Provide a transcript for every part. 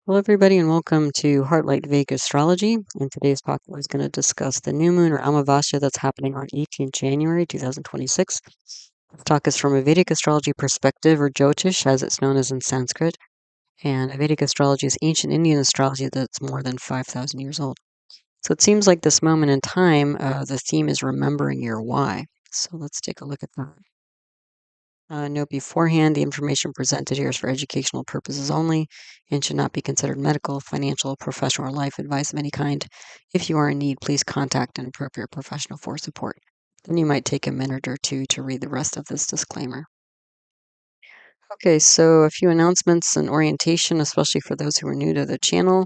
Hello, everybody, and welcome to Heartlight Vedic Astrology. In today's talk, we're going to discuss the new moon or Amavasya that's happening on 18th January 2026. This talk is from a Vedic astrology perspective, or Jyotish, as it's known as in Sanskrit. And Vedic astrology is ancient Indian astrology that's more than 5,000 years old. So it seems like this moment in time, the theme is remembering your why. So let's take a look at that. Note beforehand, the information presented here is for educational purposes only and should not be considered medical, financial, professional, or life advice of any kind. If you are in need, please contact an appropriate professional for support. Then you might take a minute or two to read the rest of this disclaimer. Okay, so a few announcements and orientation, especially for those who are new to the channel.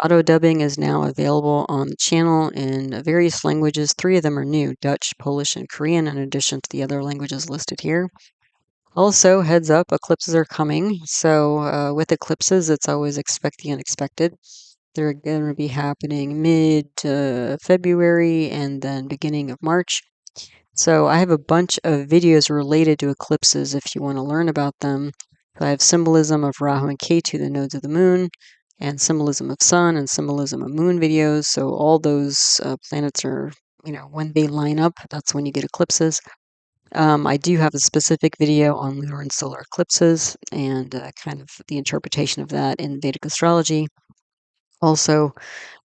Auto dubbing is now available on the channel in various languages. 3 of them are new: Dutch, Polish, and Korean, in addition to the other languages listed here. Also, heads up, eclipses are coming. So with eclipses, it's always expect the unexpected. They're going to be happening mid-February and then beginning of March. So I have a bunch of videos related to eclipses if you want to learn about them. So I have symbolism of Rahu and Ketu, the nodes of the moon, and symbolism of sun and symbolism of moon videos. So all those planets are, when they line up, that's when you get eclipses. I do have a specific video on lunar and solar eclipses and kind of the interpretation of that in Vedic astrology. Also,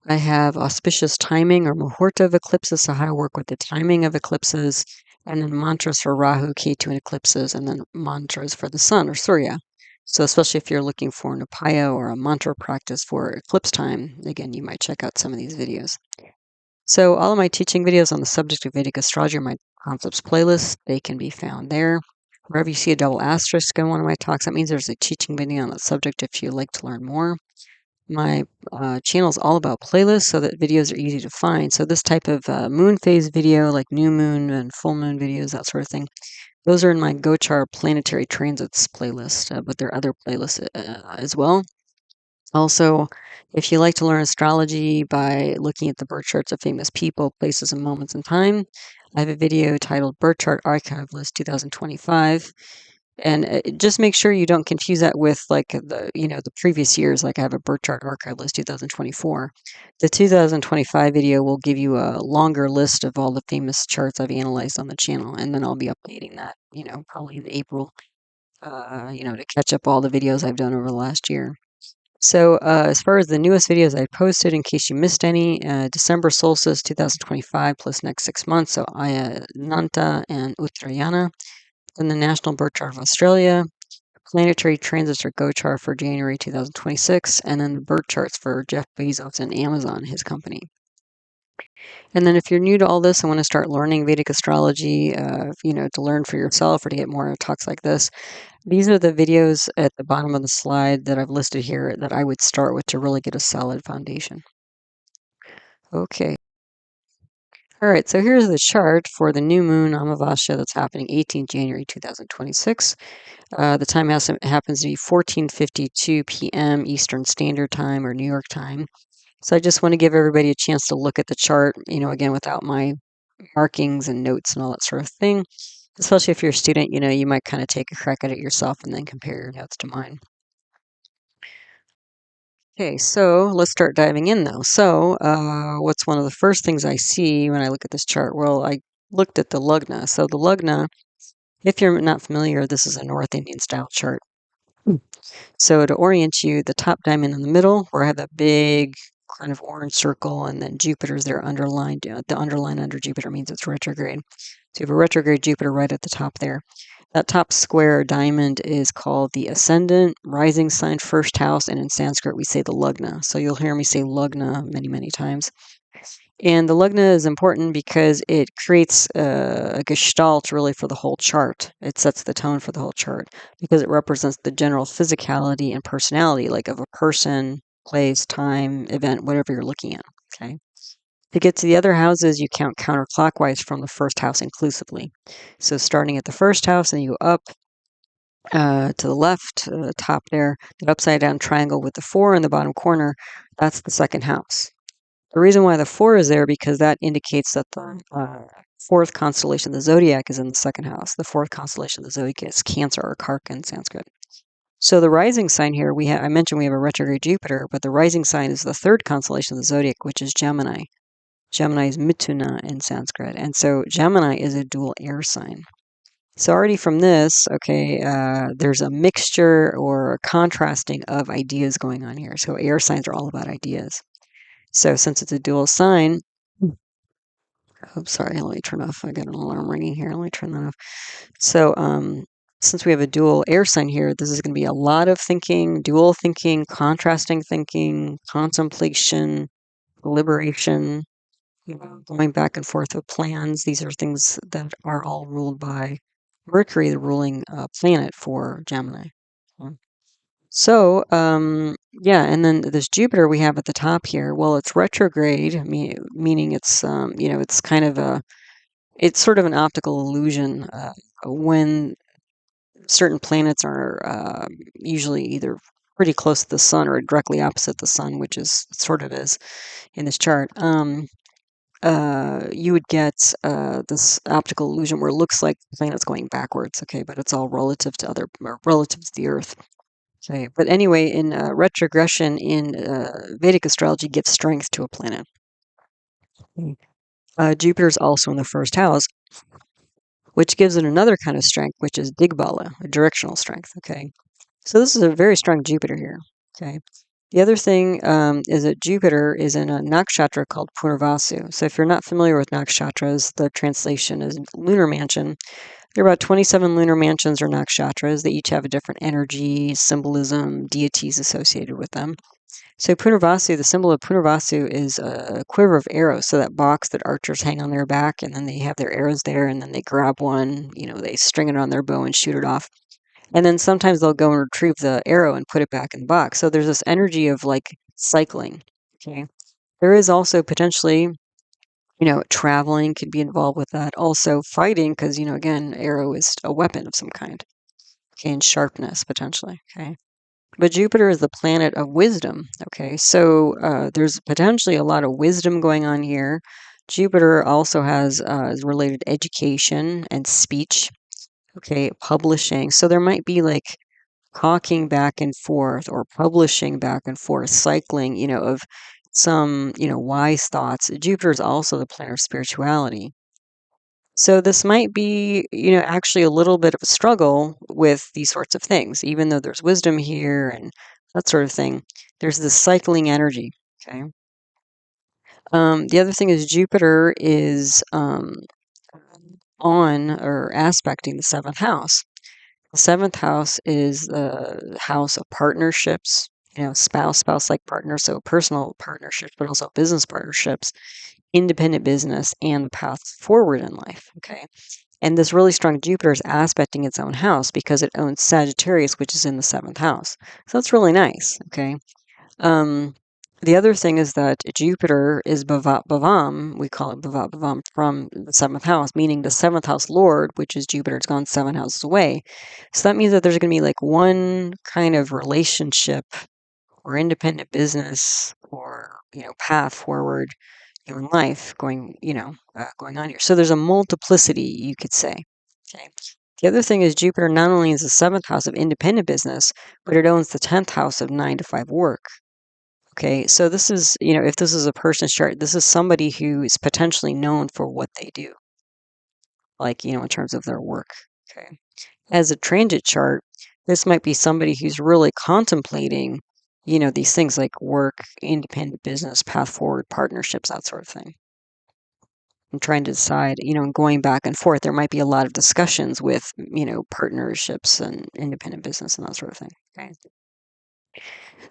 I have auspicious timing or muhurta of eclipses, so how to work with the timing of eclipses, and then mantras for Rahu, Ketu, and eclipses, and then mantras for the sun or Surya. So especially if you're looking for an upaya or a mantra practice for eclipse time, again, you might check out some of these videos. So all of my teaching videos on the subject of Vedic astrology are my concepts playlist. They can be found there. Wherever you see a double asterisk in one of my talks, that means there's a teaching video on that subject if you'd like to learn more. My channel is all about playlists so that videos are easy to find. So this type of moon phase video, like new moon and full moon videos, that sort of thing, those are in my Gochar planetary transits playlist, but there are other playlists as well. Also, if you like to learn astrology by looking at the birth charts of famous people, places, and moments in time, I have a video titled Birth Chart Archive List 2025. And just make sure you don't confuse that with the previous years. Like I have a birth chart archive list 2024. The 2025 video will give you a longer list of all the famous charts I've analyzed on the channel, and then I'll be updating that, probably in April, to catch up all the videos I've done over the last year. So as far as the newest videos I posted, in case you missed any, December solstice 2025 plus next 6 months, so Nanta and Uttarayana. Then the National Birth Chart of Australia, planetary transits or Gochar for January 2026, and then the birth charts for Jeff Bezos and Amazon, his company. And then if you're new to all this and want to start learning Vedic astrology, to learn for yourself or to get more talks like this, these are the videos at the bottom of the slide that I've listed here that I would start with to really get a solid foundation. Okay. All right, so here's the chart for the new moon Amavasya that's happening 18th January 2026. The time happens to be 14:52 p.m. Eastern Standard Time or New York time. So I just want to give everybody a chance to look at the chart, again, without my markings and notes and all that sort of thing. Especially if you're a student, you might kind of take a crack at it yourself and then compare your notes to mine. Okay, so let's start diving in though. So what's one of the first things I see when I look at this chart? Well, I looked at the lugna. So the lugna, if you're not familiar, this is a North Indian style chart. So to orient you, the top diamond in the middle, where I have that big kind of orange circle, and then Jupiter's there underlined. The underline under Jupiter means it's retrograde. So you have a retrograde Jupiter right at the top there. That top square diamond is called the ascendant, rising sign, first house, and in Sanskrit we say the lugna. So you'll hear me say lugna many, many times. And the lugna is important because it creates a gestalt really for the whole chart. It sets the tone for the whole chart because it represents the general physicality and personality, like of a person, place, time, event, whatever you're looking at. Okay. To get to the other houses, you count counterclockwise from the first house inclusively. So starting at the first house, and you go up to the left, top there, that upside down triangle with the 4 in the bottom corner, that's the second house. The reason why the 4 is there because that indicates that the fourth constellation of the zodiac is in the second house. The fourth constellation of the zodiac is Cancer or Karka in Sanskrit. So the rising sign here, I mentioned we have a retrograde Jupiter, but the rising sign is the third constellation of the zodiac, which is Gemini. Gemini is Mithuna in Sanskrit, and so Gemini is a dual air sign. So already from this, okay, there's a mixture or a contrasting of ideas going on here. So air signs are all about ideas. So since it's a dual sign, oh, sorry, let me turn off. I got an alarm ringing here. Let me turn that off. So since we have a dual air sign here, this is going to be a lot of thinking, dual thinking, contrasting thinking, contemplation, deliberation, going back and forth with plans. These are things that are all ruled by Mercury, the ruling planet for Gemini. So, yeah, and then this Jupiter we have at the top here. Well, it's retrograde, meaning it's, it's kind of it's sort of an optical illusion when certain planets are usually either pretty close to the sun or directly opposite the sun, which is sort of is in this chart. You would get this optical illusion where it looks like the planet's going backwards, okay, but it's all relative to relative to the Earth. Okay, but anyway, in retrogression in Vedic astrology gives strength to a planet. Jupiter's also in the first house, which gives it another kind of strength, which is digbala, a directional strength. Okay, so this is a very strong Jupiter here. Okay, the other thing is that Jupiter is in a nakshatra called Punarvasu. So if you're not familiar with nakshatras, the translation is lunar mansion. There are about 27 lunar mansions or nakshatras. They each have a different energy, symbolism, deities associated with them. So Punarvasu, the symbol of Punarvasu is a quiver of arrows. So that box that archers hang on their back, and then they have their arrows there, and then they grab one, they string it on their bow and shoot it off. And then sometimes they'll go and retrieve the arrow and put it back in the box. So there's this energy of like cycling. Okay. There is also potentially, traveling could be involved with that. Also fighting, because, again, arrow is a weapon of some kind. Okay, and sharpness potentially. Okay. But Jupiter is the planet of wisdom. Okay, so there's potentially a lot of wisdom going on here. Jupiter also is related to education and speech. Okay, publishing. So there might be like talking back and forth or publishing back and forth, cycling, of some, wise thoughts. Jupiter is also the planet of spirituality. So this might be, actually a little bit of a struggle with these sorts of things, even though there's wisdom here and that sort of thing. There's this cycling energy. Okay. The other thing is Jupiter is on or aspecting the seventh house. The seventh house is the house of partnerships, spouse-like partners, so personal partnerships, but also business partnerships, independent business, and the path forward in life. Okay. And this really strong Jupiter is aspecting its own house because it owns Sagittarius, which is in the seventh house. So that's really nice. Okay. The other thing is that Jupiter is bhavat bhavam. We call it bhavat bhavam from the seventh house, meaning the seventh house lord, which is Jupiter. It's gone 7 houses away. So that means that there's going to be like one kind of relationship or independent business or, path forward in life going on here. So there's a multiplicity, you could say. Okay. The other thing is Jupiter not only is the 7th house of independent business, but it owns the 10th house of 9 to 5 work. Okay, so this is, if this is a person's chart, this is somebody who is potentially known for what they do, like, in terms of their work. Okay. As a transit chart, this might be somebody who's really contemplating, these things like work, independent business, path forward, partnerships, that sort of thing. And trying to decide, and going back and forth. There might be a lot of discussions with, partnerships and independent business and that sort of thing. Okay.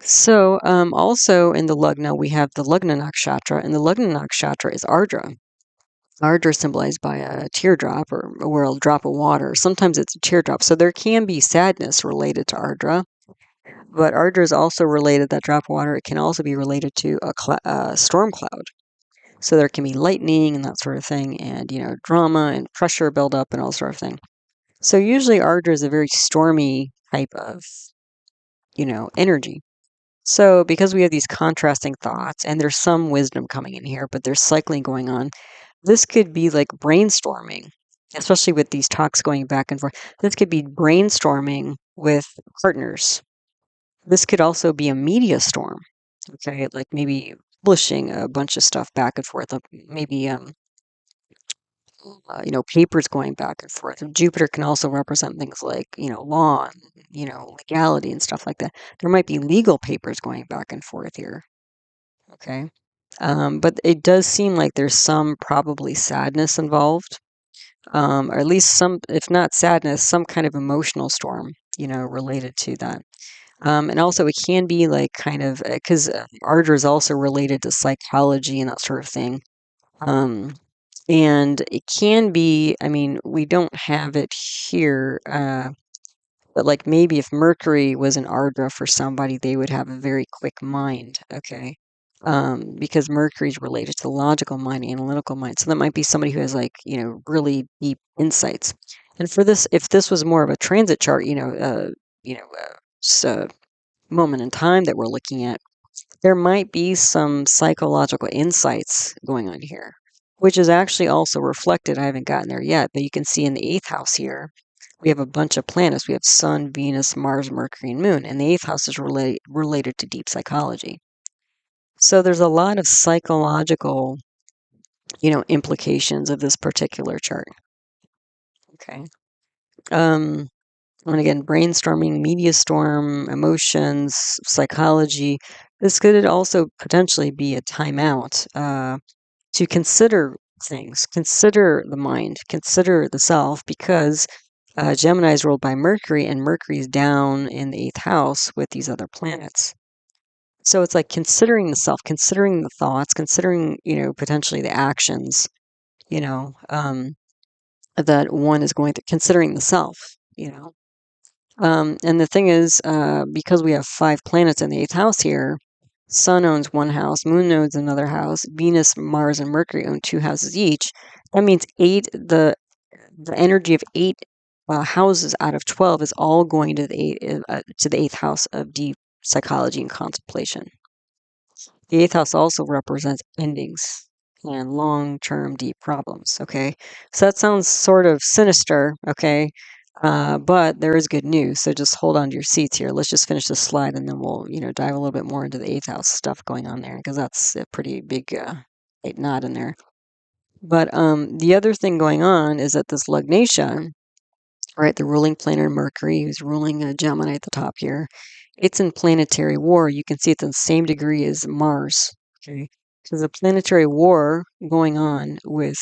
So, also in the Lugna, we have the Lugna nakshatra, and the Lugna nakshatra is Ardra. Ardra is symbolized by a teardrop or a drop of water. Sometimes it's a teardrop. So there can be sadness related to Ardra, but Ardra is also related, that drop of water, it can also be related to a storm cloud. So there can be lightning and that sort of thing, and, drama and pressure buildup and all sort of thing. So usually Ardra is a very stormy type of, energy. So because we have these contrasting thoughts, and there's some wisdom coming in here, but there's cycling going on, this could be like brainstorming, especially with these talks going back and forth. This could be brainstorming with partners. This could also be a media storm, okay? Like maybe publishing a bunch of stuff back and forth, maybe papers going back and forth. And Jupiter can also represent things like, law and, legality and stuff like that. There might be legal papers going back and forth here, okay? But it does seem like there's some probably sadness involved, or at least some, if not sadness, some kind of emotional storm, related to that. And also, it can be like kind of because ardor is also related to psychology and that sort of thing. And it can be, I mean, we don't have it here, but like maybe if Mercury was an ardra for somebody, they would have a very quick mind, okay? Because Mercury is related to the logical mind, analytical mind. So that might be somebody who has like, really deep insights. And for this, if this was more of a transit chart, moment in time that we're looking at, there might be some psychological insights going on here, which is actually also reflected. I haven't gotten there yet, but you can see in the eighth house here, we have a bunch of planets. We have Sun, Venus, Mars, Mercury, and Moon, and the eighth house is related to deep psychology. So there's a lot of psychological, implications of this particular chart. Okay. And again, brainstorming, media storm, emotions, psychology. This could also potentially be a timeout to consider things, consider the mind, consider the self, because Gemini is ruled by Mercury, and Mercury is down in the eighth house with these other planets. So it's like considering the self, considering the thoughts, considering, potentially the actions, that one is going through, considering the self. And the thing is, because we have 5 planets in the eighth house here, Sun owns one house, Moon owns another house, Venus, Mars, and Mercury own 2 houses each. That means the energy of 8 houses out of 12 is all going to the eighth house of deep psychology and contemplation. The eighth house also represents endings and long-term deep problems, okay? So that sounds sort of sinister, okay? But there is good news, so just hold on to your seats here. Let's just finish this slide, and then we'll, dive a little bit more into the eighth house stuff going on there, because that's a pretty big knot in there. But the other thing going on is that this Lugnatia, right, the ruling planet Mercury, who's ruling Gemini at the top here, it's in planetary war. You can see it's in the same degree as Mars. Okay, so there's a planetary war going on with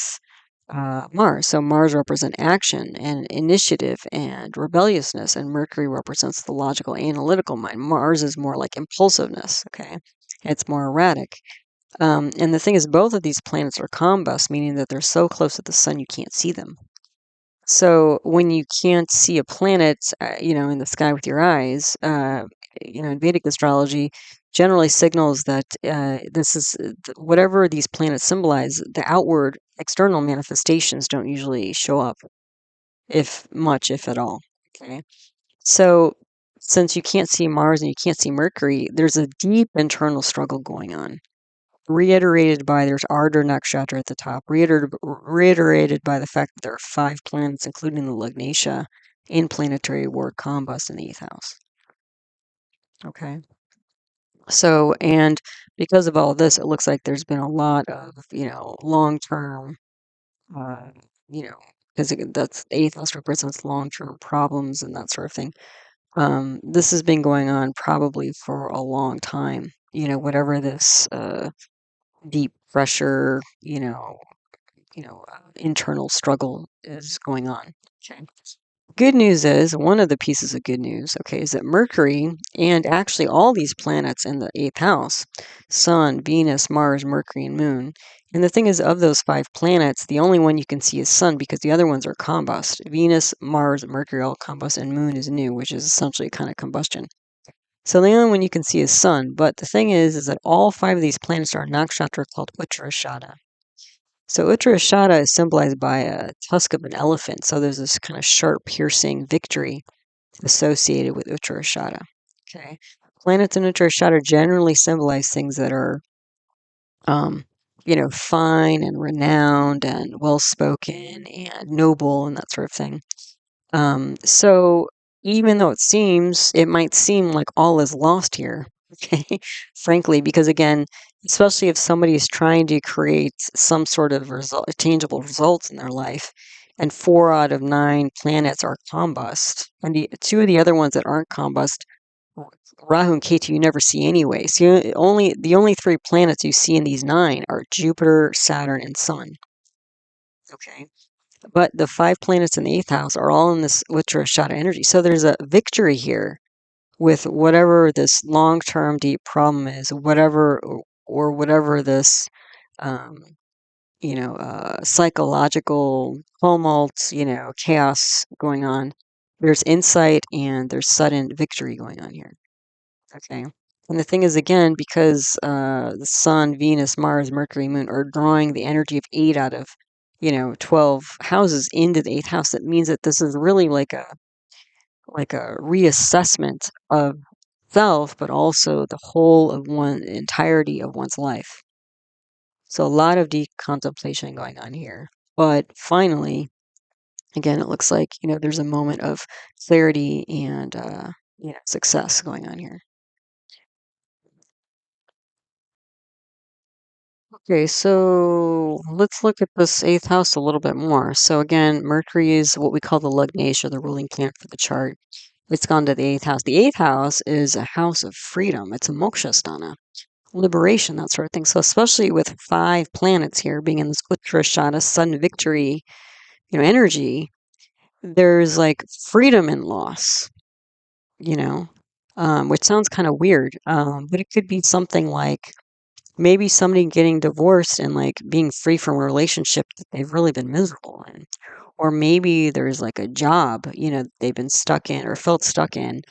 Mars. So Mars represents action and initiative and rebelliousness, and Mercury represents the logical, analytical mind. Mars is more like impulsiveness. Okay, it's more erratic. And the thing is, both of these planets are combust, meaning that they're so close to the sun you can't see them. So when you can't see a planet, in the sky with your eyes, in Vedic astrology, generally signals that this is whatever these planets symbolize. The outward, external manifestations don't usually show up, if much, if at all. Okay, so since you can't see Mars and you can't see Mercury, there's a deep internal struggle going on, reiterated by there's Ardra Nakshatra at the top, reiterated by the fact that there are 5 planets, including the Lugnatia, in planetary war combust in the 8th house. Okay. So, and because of all this, it looks like there's been a lot of, long-term, uh, because that's the 8th house represents long-term problems and that sort of thing. This has been going on probably for a long time, whatever this deep pressure, internal struggle is going on. Okay. Good news is, one of the pieces of good news, okay, is that Mercury and actually all these planets in the 8th house, Sun, Venus, Mars, Mercury, and Moon. And the thing is, of those 5 planets, the only one you can see is Sun, because the other ones are combust. Venus, Mars, Mercury all combust, and Moon is new, which is essentially kind of combustion. So the only one you can see is Sun. But the thing is that all 5 of these planets are a nakshatra called Uttara Ashada. So Uttara Ashada is symbolized by a tusk of an elephant. So there's this kind of sharp, piercing victory associated with Uttara Ashada. Okay, planets in Uttara Ashada generally symbolize things that are fine and renowned and well-spoken and noble and that sort of thing. So even though it might seem like all is lost here, okay, frankly, because again, especially if somebody is trying to create some sort of tangible results in their life, and 4 out of 9 planets are combust, and the two of the other ones that aren't combust, Rahu and Ketu, you never see anyway. So the only 3 planets you see in these 9 are Jupiter, Saturn, and Sun. Okay. But the 5 planets in the 8th house are all in this Uttara Ashada energy. So there's a victory here with whatever this long-term deep problem is, whatever this, um, psychological tumult, chaos going on. There's insight and there's sudden victory going on here. Okay. And the thing is, again, because the Sun, Venus, Mars, Mercury, Moon are drawing the energy of 8 out of 12 houses into the 8th house, that means that this is really like a reassessment of self, but also the whole of one entirety of one's life. So a lot of deep contemplation going on here. But finally, again, it looks like there's a moment of clarity and success going on here. Okay, so let's look at this 8th house a little bit more. So again, Mercury is what we call the Lugnash, or the ruling planet for the chart. It's gone to the 8th house. The 8th house is a house of freedom. It's a moksha sthana, liberation, that sort of thing. So especially with 5 planets here being in this Uttara Ashada, sudden victory, energy, there's like freedom and loss, which sounds kind of weird. But it could be something like maybe somebody getting divorced and like being free from a relationship that they've really been miserable in. Or maybe there's like a job, they've been stuck in or felt stuck in.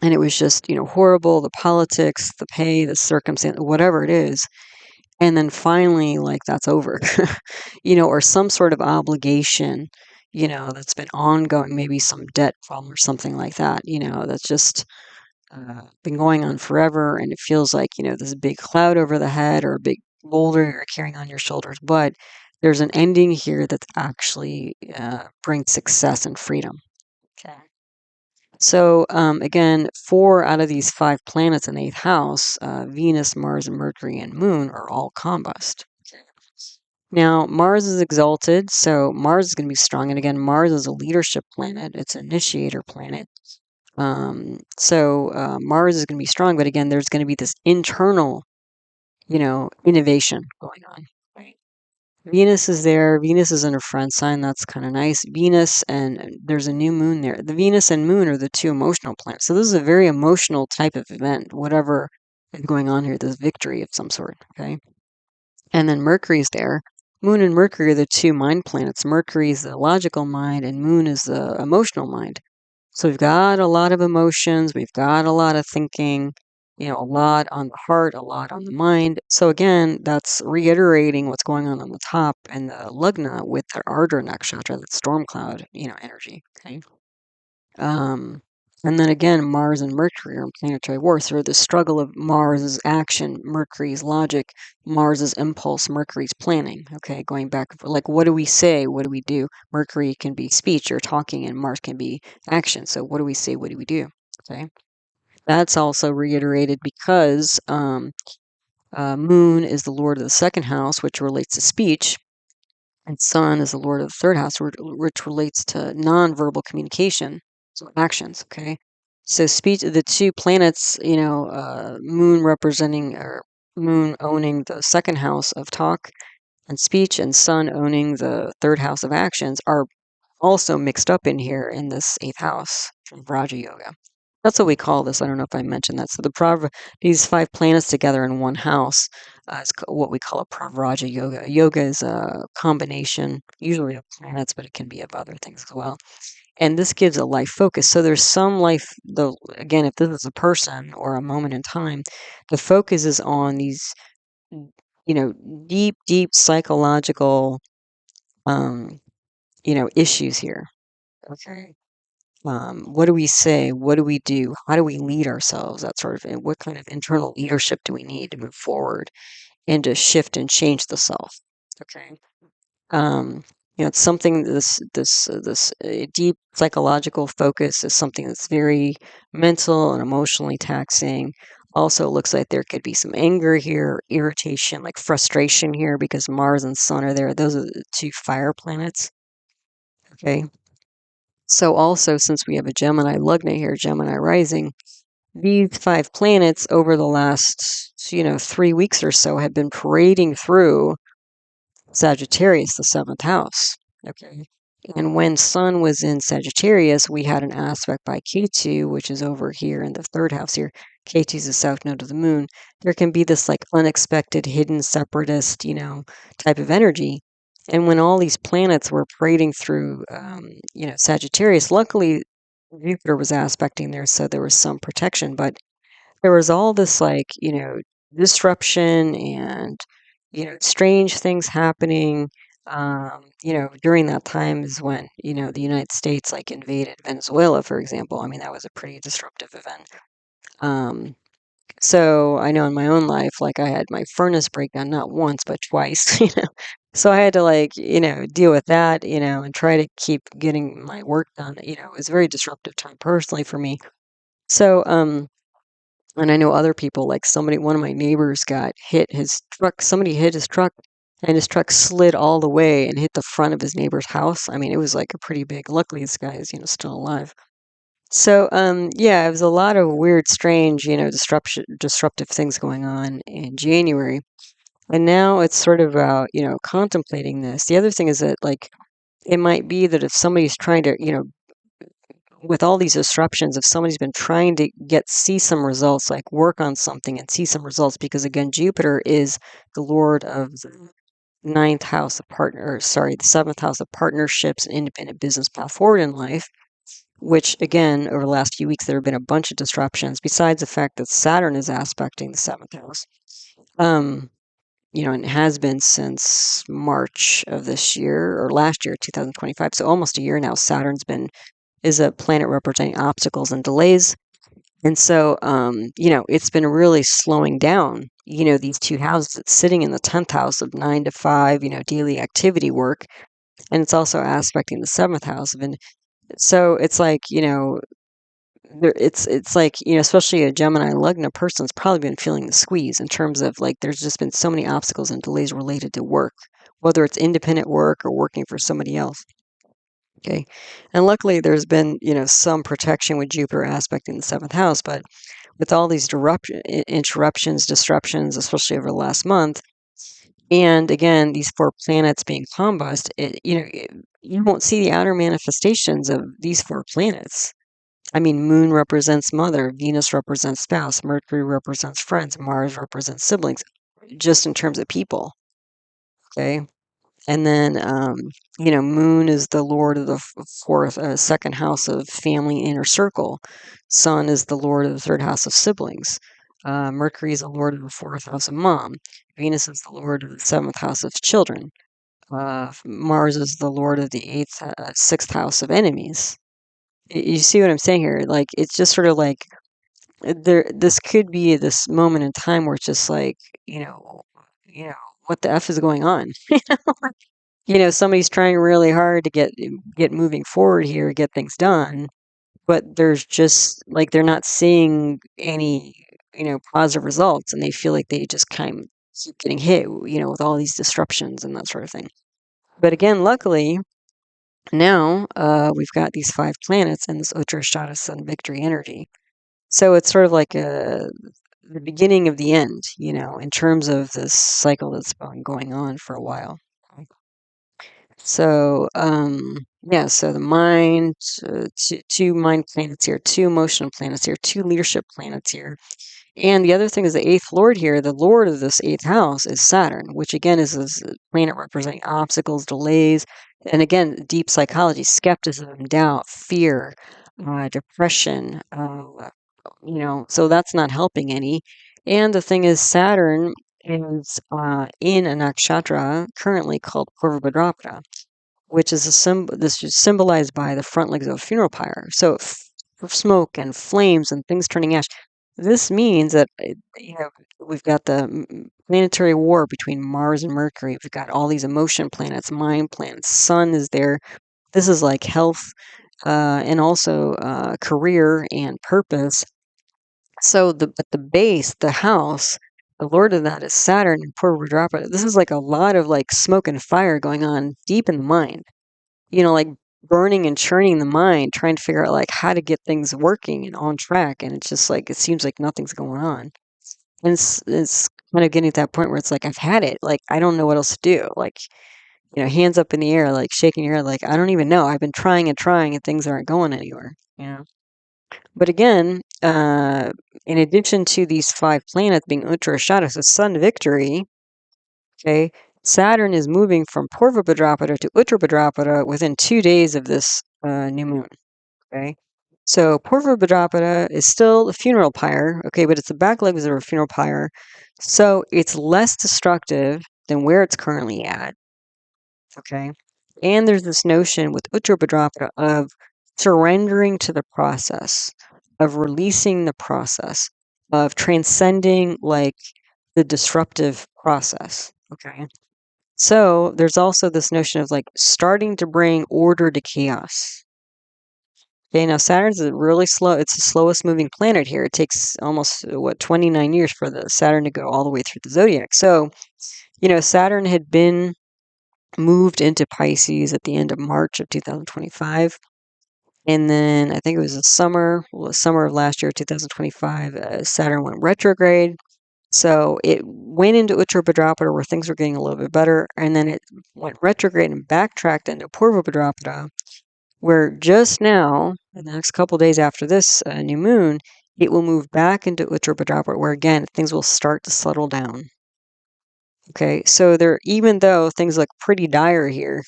And it was just, horrible, the politics, the pay, the circumstance, whatever it is. And then finally, like, that's over, or some sort of obligation, that's been ongoing, maybe some debt problem or something like that, that's just been going on forever, and it feels like this big cloud over the head or a big boulder you're carrying on your shoulders. But there's an ending here that actually brings success and freedom. Okay. So again, 4 out of these 5 planets in the 8th house, Venus, Mars, Mercury, and Moon, are all combust. Okay. Now, Mars is exalted, so Mars is going to be strong. And again, Mars is a leadership planet. It's an initiator planet. So Mars is going to be strong, but again, there's going to be this internal, innovation going on. Right. Venus is there. Venus is in a friend sign. That's kind of nice. Venus, and there's a new moon there. The Venus and Moon are the 2 emotional planets. So this is a very emotional type of event, whatever is going on here, this victory of some sort. Okay. And then Mercury is there. Moon and Mercury are the 2 mind planets. Mercury is the logical mind, and Moon is the emotional mind. So we've got a lot of emotions, we've got a lot of thinking, a lot on the heart, a lot on the mind. So again, that's reiterating what's going on the top and the lugna with the Ardra nakshatra, that storm cloud, energy. Okay. And then again, Mars and Mercury are in planetary war. So the struggle of Mars's action, Mercury's logic, Mars's impulse, Mercury's planning. Okay, going back, like, what do we say? What do we do? Mercury can be speech or talking, and Mars can be action. So what do we say? What do we do? Okay, that's also reiterated because Moon is the lord of the 2nd house, which relates to speech, and Sun is the lord of the 3rd house, which relates to nonverbal communication, so actions. Okay, so speech. The 2 planets, Moon representing, or Moon owning the 2nd house of talk and speech, and Sun owning the 3rd house of actions, are also mixed up in here in this 8th house from Raja Yoga. That's what we call this. I don't know if I mentioned that. So these 5 planets together in one house is what we call a pravraja yoga. Yoga is a combination, usually of planets, but it can be of other things as well. And this gives a life focus. So there's some life, though, again, if this is a person or a moment in time, the focus is on these, deep, deep psychological, issues here. Okay. What do we say? What do we do? How do we lead ourselves? That sort of, and what kind of internal leadership do we need to move forward? and to shift and change the self. Okay. It's something, this deep psychological focus is something that's very mental and emotionally taxing. Also, it looks like there could be some anger here, irritation, like frustration here, because Mars and Sun are there. Those are the two fire planets. Okay. So also, since we have a Gemini Lugna here, Gemini rising, these 5 planets over the last, 3 weeks or so have been parading through Sagittarius, the 7th house. Okay. And when Sun was in Sagittarius, we had an aspect by Ketu, which is over here in the 3rd house here. Ketu is the south node of the moon. There can be this like unexpected, hidden, separatist, type of energy. And when all these planets were parading through, Sagittarius, luckily Jupiter was aspecting there, so there was some protection. But there was all this like, disruption and, strange things happening. During that time is when, the United States like invaded Venezuela, for example. I mean, that was a pretty disruptive event. So I know in my own life, like I had my furnace breakdown not once, but twice, So I had to like, deal with that, and try to keep getting my work done. It was a very disruptive time personally for me. So, and I know other people, like one of my neighbors got hit, his truck, somebody hit his truck, and his truck slid all the way and hit the front of his neighbor's house. I mean, it was like a pretty big, luckily this guy is, still alive. So, yeah, it was a lot of weird, strange, disruptive things going on in January. And now it's sort of about, contemplating this. The other thing is that, like, it might be that if somebody's trying to, with all these disruptions, if somebody's been trying to see some results, like work on something and see some results, because again, Jupiter is the lord of the 9th house of the 7th house of partnerships and independent business path forward in life, which again, over the last few weeks, there have been a bunch of disruptions, besides the fact that Saturn is aspecting the 7th house. And it has been since March of this year, or last year, 2025. So almost a year now, is a planet representing obstacles and delays. And so, it's been really slowing down, these 2 houses. It's sitting in the 10th house of 9 to 5, daily activity work. And it's also aspecting the 7th house. And so it's like, it's like, especially a Gemini Lugna person's probably been feeling the squeeze in terms of like, there's just been so many obstacles and delays related to work, whether it's independent work or working for somebody else. Okay. And luckily there's been, some protection with Jupiter aspecting the 7th house, but with all these interruptions, disruptions, especially over the last month, and again, these 4 planets being combust, you won't see the outer manifestations of these 4 planets. I mean, Moon represents mother, Venus represents spouse, Mercury represents friends, Mars represents siblings, just in terms of people. Okay. And then, Moon is the lord of the 2nd house of family inner circle. Sun is the lord of the 3rd house of siblings. Mercury is the lord of the 4th house of mom. Venus is the lord of the 7th house of children. Mars is the lord of the 6th house of enemies. You see what I'm saying here? Like, it's just sort of like this could be this moment in time where it's just like, what the F is going on? Somebody's trying really hard to get moving forward here, get things done, but there's just like they're not seeing any, positive results, and they feel like they just kind of keep getting hit, with all these disruptions and that sort of thing. But again, luckily, now we've got these 5 planets and this Uttara Ashada Sun victory energy. So it's sort of like the beginning of the end, in terms of this cycle that's been going on for a while. So, yeah, so the mind, 2 mind planets here, 2 emotional planets here, 2 leadership planets here. And the other thing is the 8th lord here, the lord of this 8th house is Saturn, which again is this planet representing obstacles, delays, and again, deep psychology, skepticism, doubt, fear, depression, so that's not helping any. And the thing is, Saturn is in a nakshatra currently called parivartana, which is this is symbolized by the front legs of a funeral pyre. So smoke and flames and things turning ash. this means that, we've got the planetary war between Mars and Mercury. We've got all these emotion planets, mind planets. Sun is there. This is like health, and also career and purpose. So but the base, the house, the lord of that is Saturn and Purvadrakara. This is like a lot of like smoke and fire going on deep in the mind. Like burning and churning the mind, trying to figure out like how to get things working and on track. And it's just like it seems like nothing's going on. And it's kind of getting to that point where it's like I've had it. Like I don't know what else to do. Like, hands up in the air, like shaking your head, like I don't even know. I've been trying and trying and things aren't going anywhere. But again, in addition to these 5 planets being Uttara Ashada, so Sun victory, okay, Saturn is moving from Purva Bhadrapada to Uttara Bhadrapada within 2 days of this new moon, okay? So Purva Bhadrapada is still a funeral pyre, okay, but it's the back legs of a funeral pyre, so it's less destructive than where it's currently at, okay? And there's this notion with Uttara Bhadrapada of surrendering to the process, of releasing the process, of transcending like the disruptive process. Okay. So there's also this notion of like starting to bring order to chaos. Okay, now Saturn's really slow. It's the slowest moving planet here. It takes almost 29 years for the Saturn to go all the way through the zodiac. So, Saturn had been moved into Pisces at the end of March of 2025. And then I think it was the summer of last year, 2025, Saturn went retrograde. So it went into Uttara Bhadrapada where things were getting a little bit better. And then it went retrograde and backtracked into Purva Bhadrapada, where just now, in the next couple days after this new moon, it will move back into Uttara Bhadrapada, where again, things will start to settle down. Okay, so even though things look pretty dire here,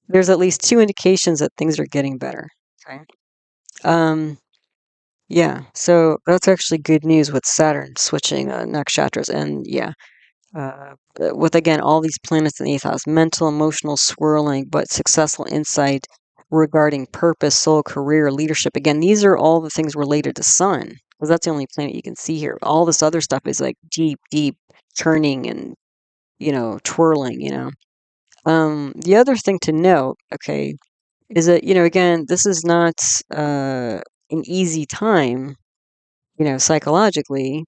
there's at least 2 indications that things are getting better. Okay. Yeah, so that's actually good news with Saturn switching nakshatras, and yeah, with again all these planets in the 8th house, mental, emotional swirling, but successful insight regarding purpose, soul, career, leadership. Again, these are all the things related to Sun, because that's the only planet you can see here. All this other stuff is like deep, deep turning and twirling. The other thing to note, okay, is that again, this is not an easy time psychologically,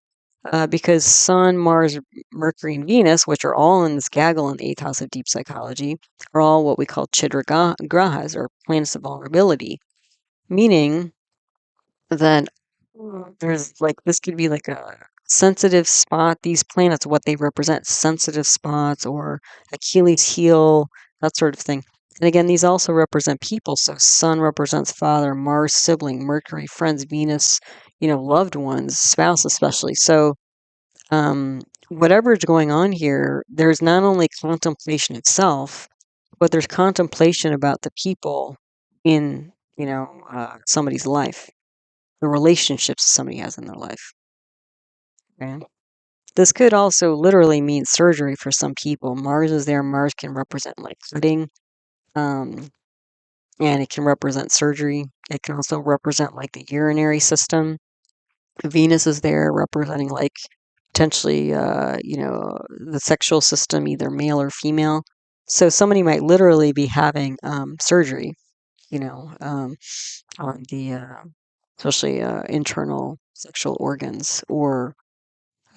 because Sun, Mars, Mercury, and Venus, which are all in this gaggle in the 8th house of deep psychology, are all what we call chidra grahas, or planets of vulnerability, meaning that there's like this could be like a sensitive spot. These planets, what they represent, sensitive spots or Achilles heel, that sort of thing. And again, these also represent people. So Sun represents father, Mars, sibling, Mercury, friends, Venus, loved ones, spouse especially. So whatever is going on here, there's not only contemplation itself, but there's contemplation about the people in, somebody's life, the relationships somebody has in their life. Okay? This could also literally mean surgery for some people. Mars is there. Mars can represent like cutting, and it can represent surgery. It can also represent like the urinary system. Venus is there representing like potentially, the sexual system, either male or female. So somebody might literally be having surgery, on the especially internal sexual organs, or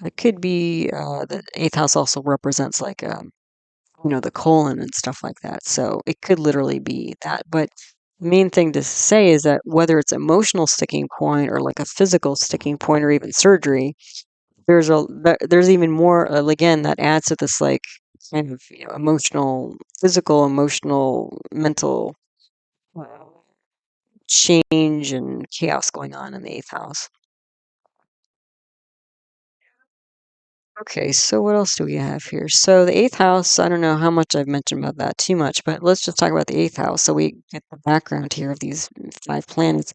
it could be the 8th house also represents like the colon and stuff like that. So it could literally be that. But the main thing to say is that whether it's emotional sticking point or like a physical sticking point or even surgery, there's even more again that adds to this like kind of emotional, physical, emotional, mental uh, change and chaos going on in the 8th house. Okay, so what else do we have here? So the 8th house, I don't know how much I've mentioned about that too much, but let's just talk about the 8th house so we get the background here of these 5 planets.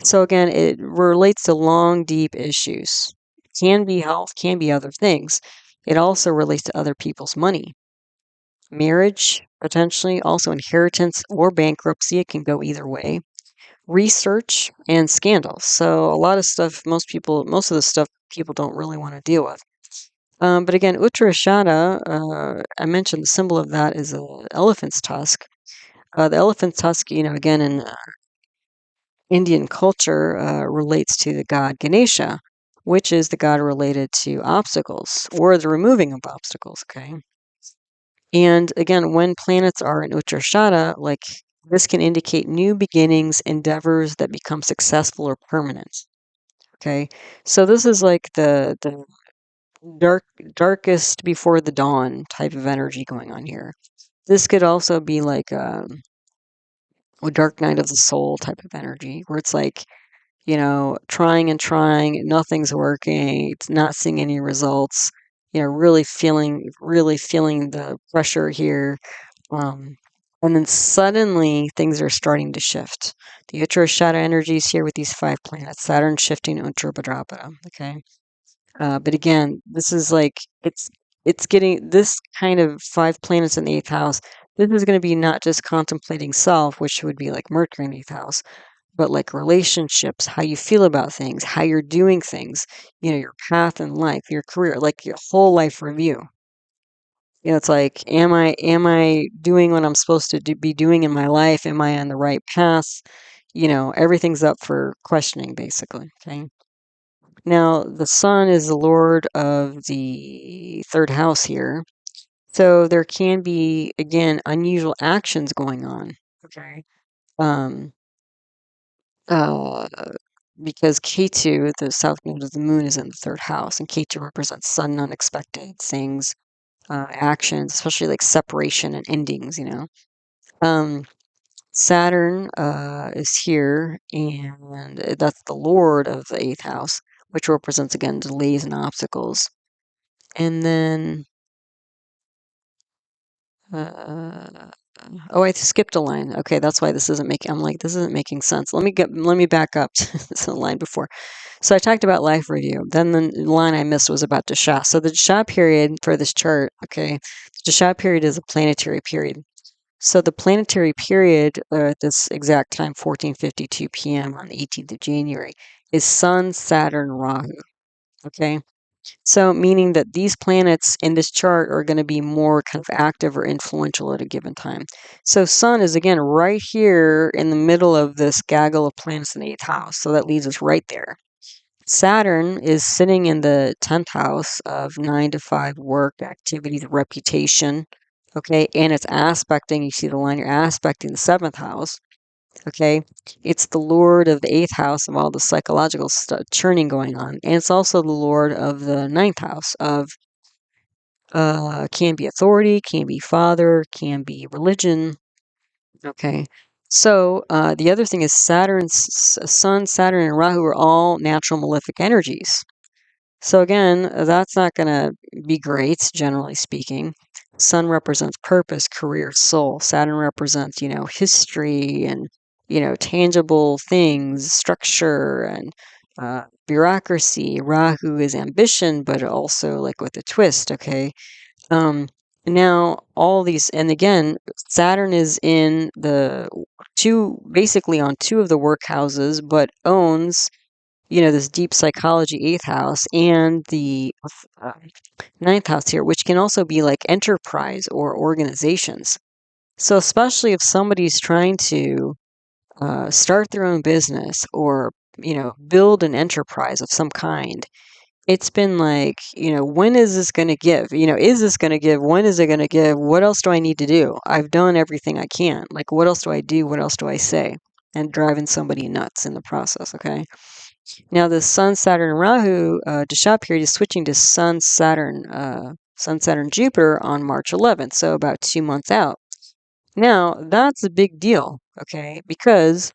So again, it relates to long, deep issues. Can be health, can be other things. It also relates to other people's money. Marriage, potentially, also inheritance or bankruptcy. It can go either way. research, and scandals. So a lot of stuff, most of the stuff people don't really want to deal with. But again, Uttara Ashada, I mentioned the symbol of that is an elephant's tusk. The elephant's tusk, again, in Indian culture, relates to the god Ganesha, which is the god related to obstacles or the removing of obstacles, okay? And again, when planets are in Uttara Ashada, like this can indicate new beginnings, endeavors that become successful or permanent. Okay, so this is like the darkest before the dawn type of energy going on here. This could also be like a dark night of the soul type of energy, where it's like, trying and trying, nothing's working, it's not seeing any results. Really feeling the pressure here. And then suddenly things are starting to shift. The Uttara Ashada energy is here with these 5 planets. Saturn shifting Uttara Bhadrapada. Okay. But again, this is like it's getting this kind of 5 planets in the 8th house. This is going to be not just contemplating self, which would be like Mercury in the 8th house, but like relationships, how you feel about things, how you're doing things, your path in life, your career, like your whole life review. It's like, am I doing what I'm supposed to be doing in my life? Am I on the right path? Everything's up for questioning, basically. Okay. Now, the sun is the lord of the 3rd house here. So there can be, again, unusual actions going on. Okay. Um, uh, because Ketu, the south node of the moon, is in the 3rd house, and Ketu represents sudden, unexpected things, actions, especially like separation and endings, Um, Saturn is here, and that's the lord of the 8th house, which represents, again, delays and obstacles. And then, oh, I skipped a line. Okay, that's why this isn't making. I'm like, this isn't making sense. Let me back up to the line before. So I talked about life review. Then the line I missed was about dasha. So the dasha period for this chart, okay, the dasha period is a planetary period. So the planetary period at this exact time, 14:52 p.m. on the 18th of January, is Sun, Saturn, Rahu. Okay. So meaning that these planets in this chart are going to be more kind of active or influential at a given time. So Sun is, again, right here in the middle of this gaggle of planets in the 8th house. So that leaves us right there. Saturn is sitting in the 10th house of 9 to 5 work, activities, reputation. Okay. And it's aspecting, you see the line, you're aspecting the 7th house. Okay. It's the lord of the 8th house of all the psychological churning going on. And it's also the lord of the 9th house of, can be authority, can be father, can be religion. Okay. So the other thing is Saturn's Sun, Saturn, and Rahu are all natural malefic energies. So again, that's not going to be great, generally speaking. Sun represents purpose, career, soul. Saturn represents, history and, tangible things, structure and bureaucracy. Rahu is ambition, but also like with a twist, okay? Now all these, and again, Saturn is in basically on 2 of the work houses, but owns this deep psychology 8th house and the 9th house here, which can also be like enterprise or organizations. So especially if somebody's trying to start their own business or, build an enterprise of some kind, it's been like, when is this going to give? Is this going to give? When is it going to give? What else do I need to do? I've done everything I can. Like, what else do I do? What else do I say? And driving somebody nuts in the process, okay? Now, the Sun, Saturn, and Rahu dasha period is switching to Sun, Saturn, Jupiter on March 11th, so about 2 months out. Now, that's a big deal, okay, because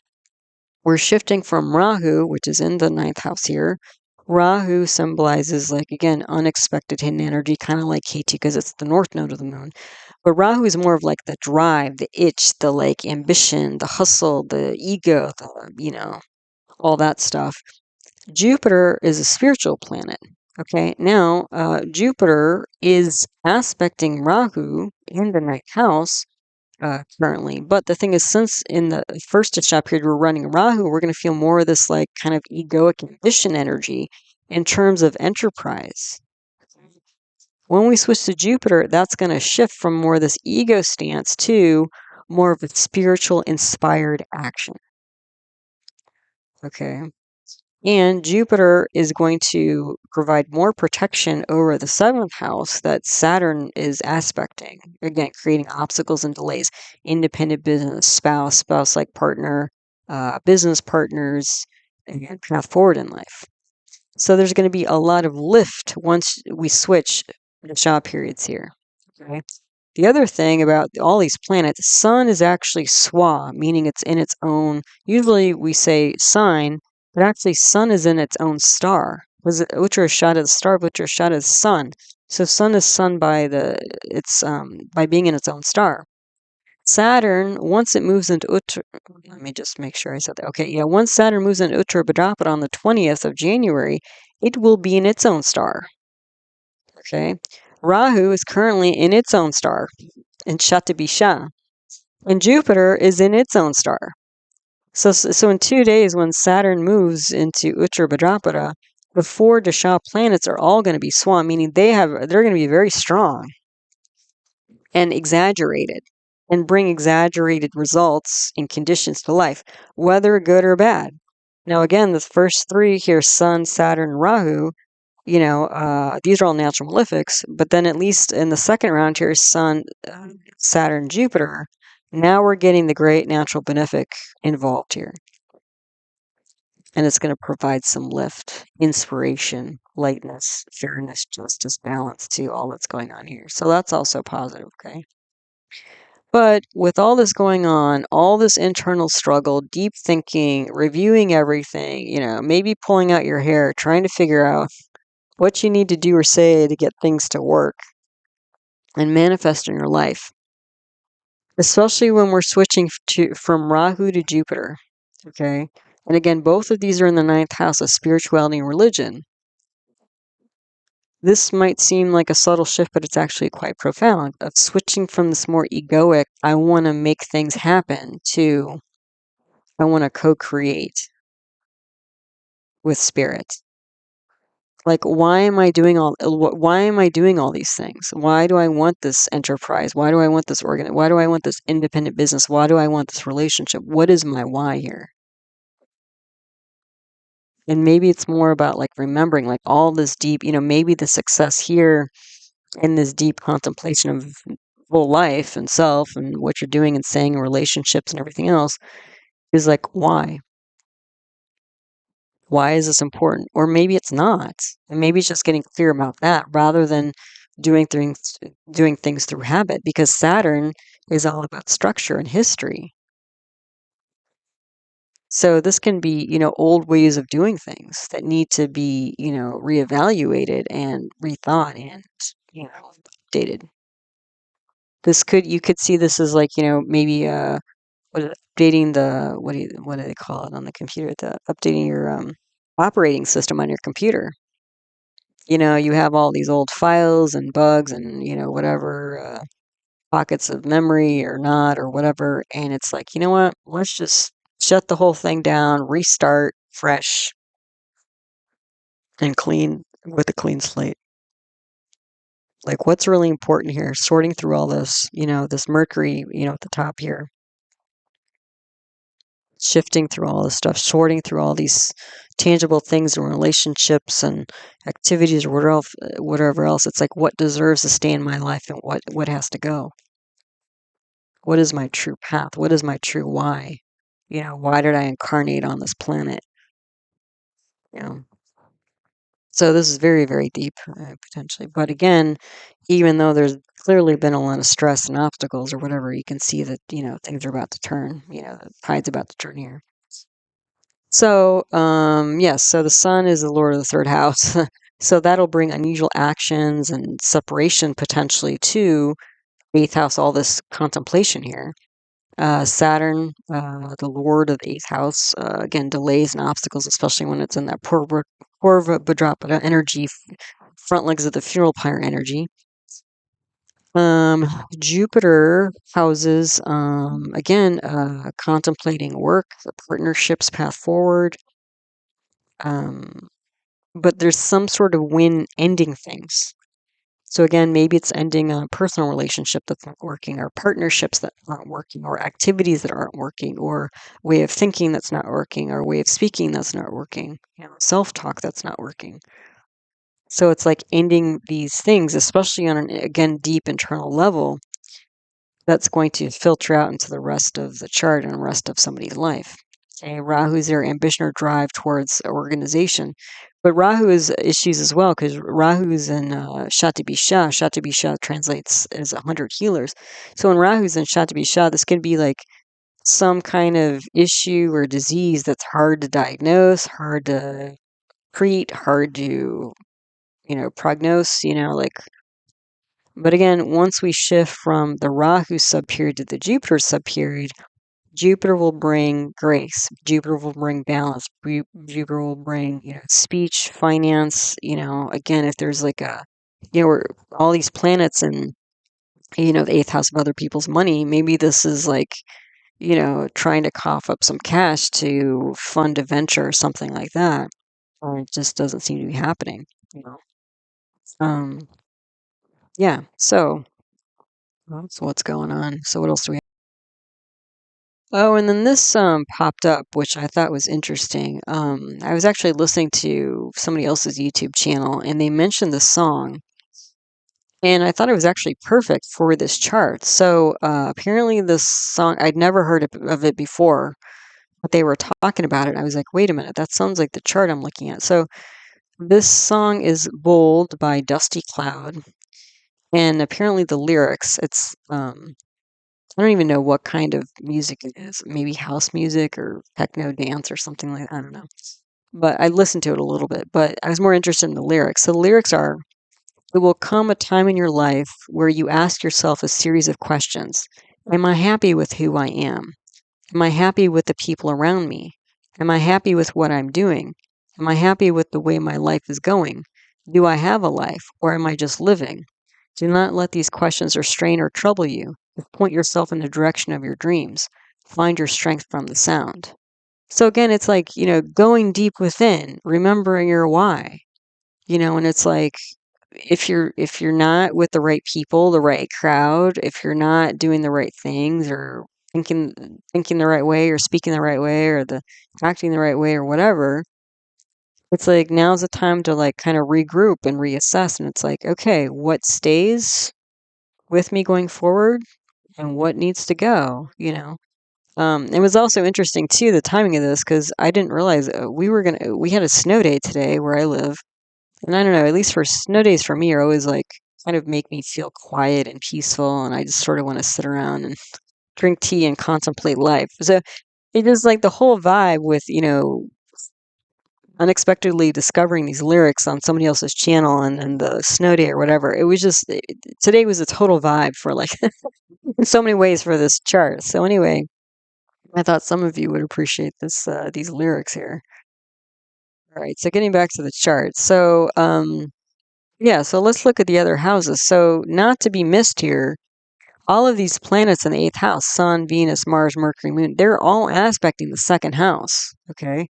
we're shifting from Rahu, which is in the 9th house here. Rahu symbolizes, like, again, unexpected hidden energy, kind of like Ketu, because it's the north node of the moon. But Rahu is more of like the drive, the itch, the like ambition, the hustle, the ego, all that stuff. Jupiter is a spiritual planet. Okay, now Jupiter is aspecting Rahu in the 9th house, currently. But the thing is, since in the first Dasha period we're running Rahu, we're going to feel more of this like kind of egoic ambition energy in terms of enterprise. When we switch to Jupiter, that's going to shift from more of this ego stance to more of a spiritual inspired action. Okay. And Jupiter is going to provide more protection over the seventh house that Saturn is aspecting. Again, creating obstacles and delays. Independent business, spouse like partner, business partners, and path forward in life. So there's going to be a lot of lift once we switch the Dasha periods here. Okay. The other thing about all these planets, Sun is actually swa, meaning it's in its own. Usually we say sign, but actually Sun is in its own star. Was it Uttara Ashada, the star of Uttara Ashada is Sun. So Sun is Sun by by being in its own star. Saturn, once it moves into Uttara, let me just make sure I said that. Okay, yeah, once Saturn moves into Uttara Bhadrapada on the 20th of January, it will be in its own star. Okay. Rahu is currently in its own star, in Shatabisha, and Jupiter is in its own star. So in 2 days, when Saturn moves into Uttara Bhadrapada, the 4 Dasha planets are all going to be Swan, meaning they're going to be very strong and exaggerated and bring exaggerated results and conditions to life, whether good or bad. Now, again, the first 3 here, Sun, Saturn, Rahu, these are all natural malefics, but then at least in the second round here, Sun, Saturn, Jupiter, now we're getting the great natural benefic involved here. And it's going to provide some lift, inspiration, lightness, fairness, justice, balance to all that's going on here. So that's also positive, okay? But with all this going on, all this internal struggle, deep thinking, reviewing everything, maybe pulling out your hair, trying to figure out what you need to do or say to get things to work and manifest in your life, especially when we're switching from Rahu to Jupiter. Okay. And again, both of these are in the 9th house of spirituality and religion. This might seem like a subtle shift, but it's actually quite profound, of switching from this more egoic, I want to make things happen, to I want to co-create with spirit. Like, why am I doing all these things? Why do I want this enterprise? Why do I want this why do I want this independent business? Why do I want this relationship? What is my why here? And maybe it's more about like remembering like all this deep, maybe the success here in this deep contemplation of whole life and self and what you're doing and saying in relationships and everything else is like, why? Why is this important? Or maybe it's not. And maybe it's just getting clear about that rather than doing things through habit, because Saturn is all about structure and history. So this can be, old ways of doing things that need to be, reevaluated and rethought and, updated. You could see this as like, maybe updating what do they call it on the computer? Updating your operating system on your computer. You have all these old files and bugs and, whatever pockets of memory or not or whatever. And it's like, you know what? Let's just shut the whole thing down, restart fresh and clean with a clean slate. Like, what's really important here? Sorting through all this, this Mercury, at the top here. Shifting through all this stuff, sorting through all these tangible things and relationships and activities or whatever else. It's like, what deserves to stay in my life and what has to go? What is my true path? What is my true why? Why did I incarnate on this planet? So this is very, very deep, potentially. But again, even though there's clearly been a lot of stress and obstacles or whatever, you can see that, things are about to turn, the tide's about to turn here. So, yes, so the sun is the lord of the 3rd house. So that'll bring unusual actions and separation potentially to 8th house, all this contemplation here. Saturn, the lord of the 8th house, again, delays and obstacles, especially when it's in that Purva Bhadrapada energy, front legs of the funeral pyre energy. Um, Jupiter houses, again, contemplating work, partnerships, path forward. Um, but there's some sort of win ending things. So again, maybe it's ending a personal relationship that's not working, or partnerships that aren't working, or activities that aren't working, or way of thinking that's not working, or way of speaking that's not working, self-talk that's not working. So it's like ending these things, especially on an, again, deep internal level, that's going to filter out into the rest of the chart and the rest of somebody's life. Okay, Rahu's their ambition or drive towards organization. But Rahu is issues as well, because Rahu's in Shatabisha. Shatabisha translates as 100 healers. So when Rahu's in Shatabisha, this can be like some kind of issue or disease that's hard to diagnose, hard to treat, hard to, prognose, like. But again, once we shift from the Rahu subperiod to the Jupiter subperiod, Jupiter will bring grace. Jupiter will bring balance. Jupiter will bring, speech, finance. Again, if there's like all these planets in, the eighth house of other people's money, maybe this is like, trying to cough up some cash to fund a venture or something like that. Or it just doesn't seem to be happening. Um, yeah. So that's what's going on. So what else do we have? Oh, and then this popped up, which I thought was interesting. I was actually listening to somebody else's YouTube channel, and they mentioned this song, and I thought it was actually perfect for this chart. So apparently, this song I'd never heard of it before, but they were talking about it. I was like, wait a minute, that sounds like the chart I'm looking at. So this song is "Bold" by Dusty Cloud, and apparently the lyrics. I don't even know what kind of music it is. Maybe house music or techno dance or something like that. I don't know. But I listened to it a little bit, but I was more interested in the lyrics. So the lyrics are: it will come a time in your life where you ask yourself a series of questions. Am I happy with who I am? Am I happy with the people around me? Am I happy with what I'm doing? Am I happy with the way my life is going? Do I have a life, or am I just living? Do not let these questions restrain or trouble you. Point yourself in the direction of your dreams. Find your strength from the sound. So again, it's like, going deep within, remembering your why. And it's like, if you're not with the right people, the right crowd, if you're not doing the right things, or thinking the right way, or speaking the right way, or the acting the right way, or whatever, it's like now's the time to like kind of regroup and reassess. And it's like, okay, what stays with me going forward, and what needs to go? It was also interesting too, the timing of this, because I didn't realize we had a snow day today where I live. And I don't know, at least for snow days for me are always like kind of make me feel quiet and peaceful, and I just sort of want to sit around and drink tea and contemplate life. So it is like the whole vibe with, unexpectedly discovering these lyrics on somebody else's channel and the snow day or whatever. It was just today was a total vibe for like in so many ways for this chart. So anyway, I thought some of you would appreciate these lyrics here. All right, so getting back to the chart. So yeah, so let's look at the other houses. So not to be missed here, all of these planets in the eighth house, Sun, Venus, Mars, Mercury, Moon, they're all aspecting the second house. Okay.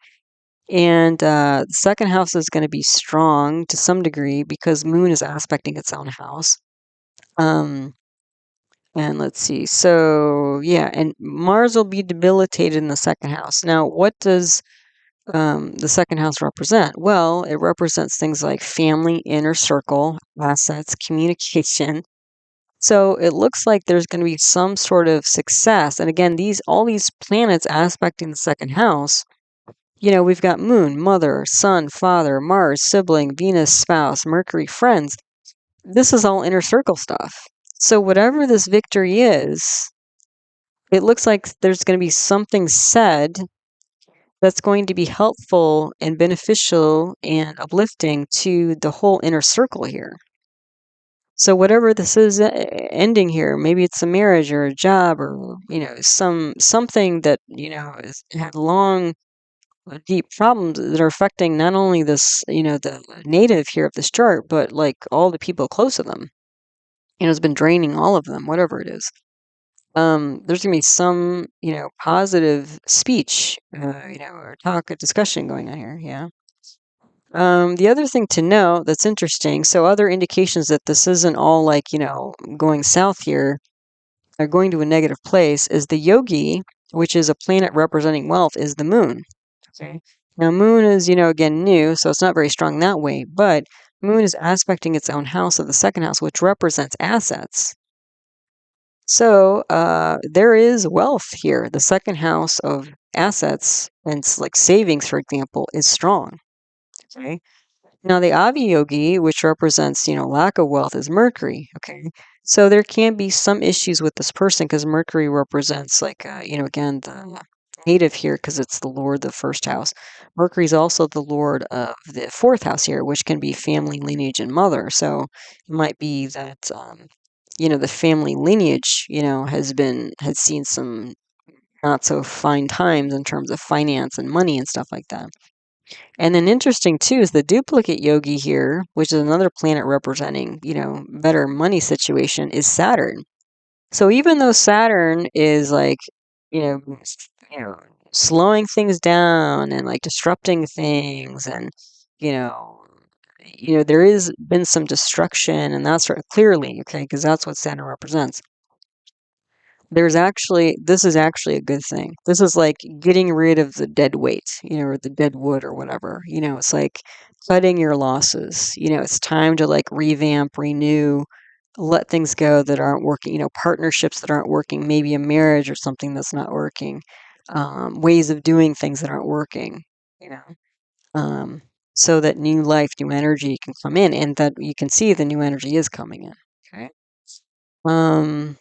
And the second house is going to be strong to some degree because Moon is aspecting its own house. Um, and let's see. So yeah, and Mars will be debilitated in the second house. Now, what does the second house represent? Well, it represents things like family, inner circle, assets, communication. So it looks like there's going to be some sort of success. And again, all these planets aspecting the second house, we've got Moon, mother, son, father, Mars, sibling, Venus, spouse, Mercury, friends. This is all inner circle stuff. So whatever this victory is, it looks like there's going to be something said that's going to be helpful and beneficial and uplifting to the whole inner circle here. So whatever this is ending here, maybe it's a marriage or a job, or something that had long, deep problems that are affecting not only this, the native here of this chart, but like all the people close to them. has been draining all of them, whatever it is. There's gonna be some, positive speech, or talk, a discussion going on here. Yeah. The other thing to note that's interesting, so other indications that this isn't all like, going south here, or going to a negative place, is the yogi, which is a planet representing wealth, is the moon. Okay. Now, moon is, again, new, so it's not very strong that way, but moon is aspecting its own house of the second house, which represents assets. So there is wealth here. The second house of assets and like savings, for example, is strong. Okay. Now the Aviyogi, which represents, lack of wealth, is Mercury. Okay. So there can be some issues with this person because Mercury represents like, again, the native here because it's the Lord of the first house. Mercury is also the Lord of the fourth house here, which can be family, lineage, and mother. So it might be that, the family lineage, has seen some not so fine times in terms of finance and money and stuff like that. And then interesting too is the duplicate yogi here, which is another planet representing, better money situation, is Saturn. So even though Saturn is like, you know, you know, slowing things down and like disrupting things and, you know, there is been some destruction and that's clearly, okay, because that's what Saturn represents. This is actually a good thing. This is like getting rid of the dead weight, or the dead wood or whatever. It's like cutting your losses. It's time to like revamp, renew, let things go that aren't working, partnerships that aren't working, maybe a marriage or something that's not working, ways of doing things that aren't working, you know, um, so that new life, new energy can come in and that you can see the new energy is coming in. Okay. Um,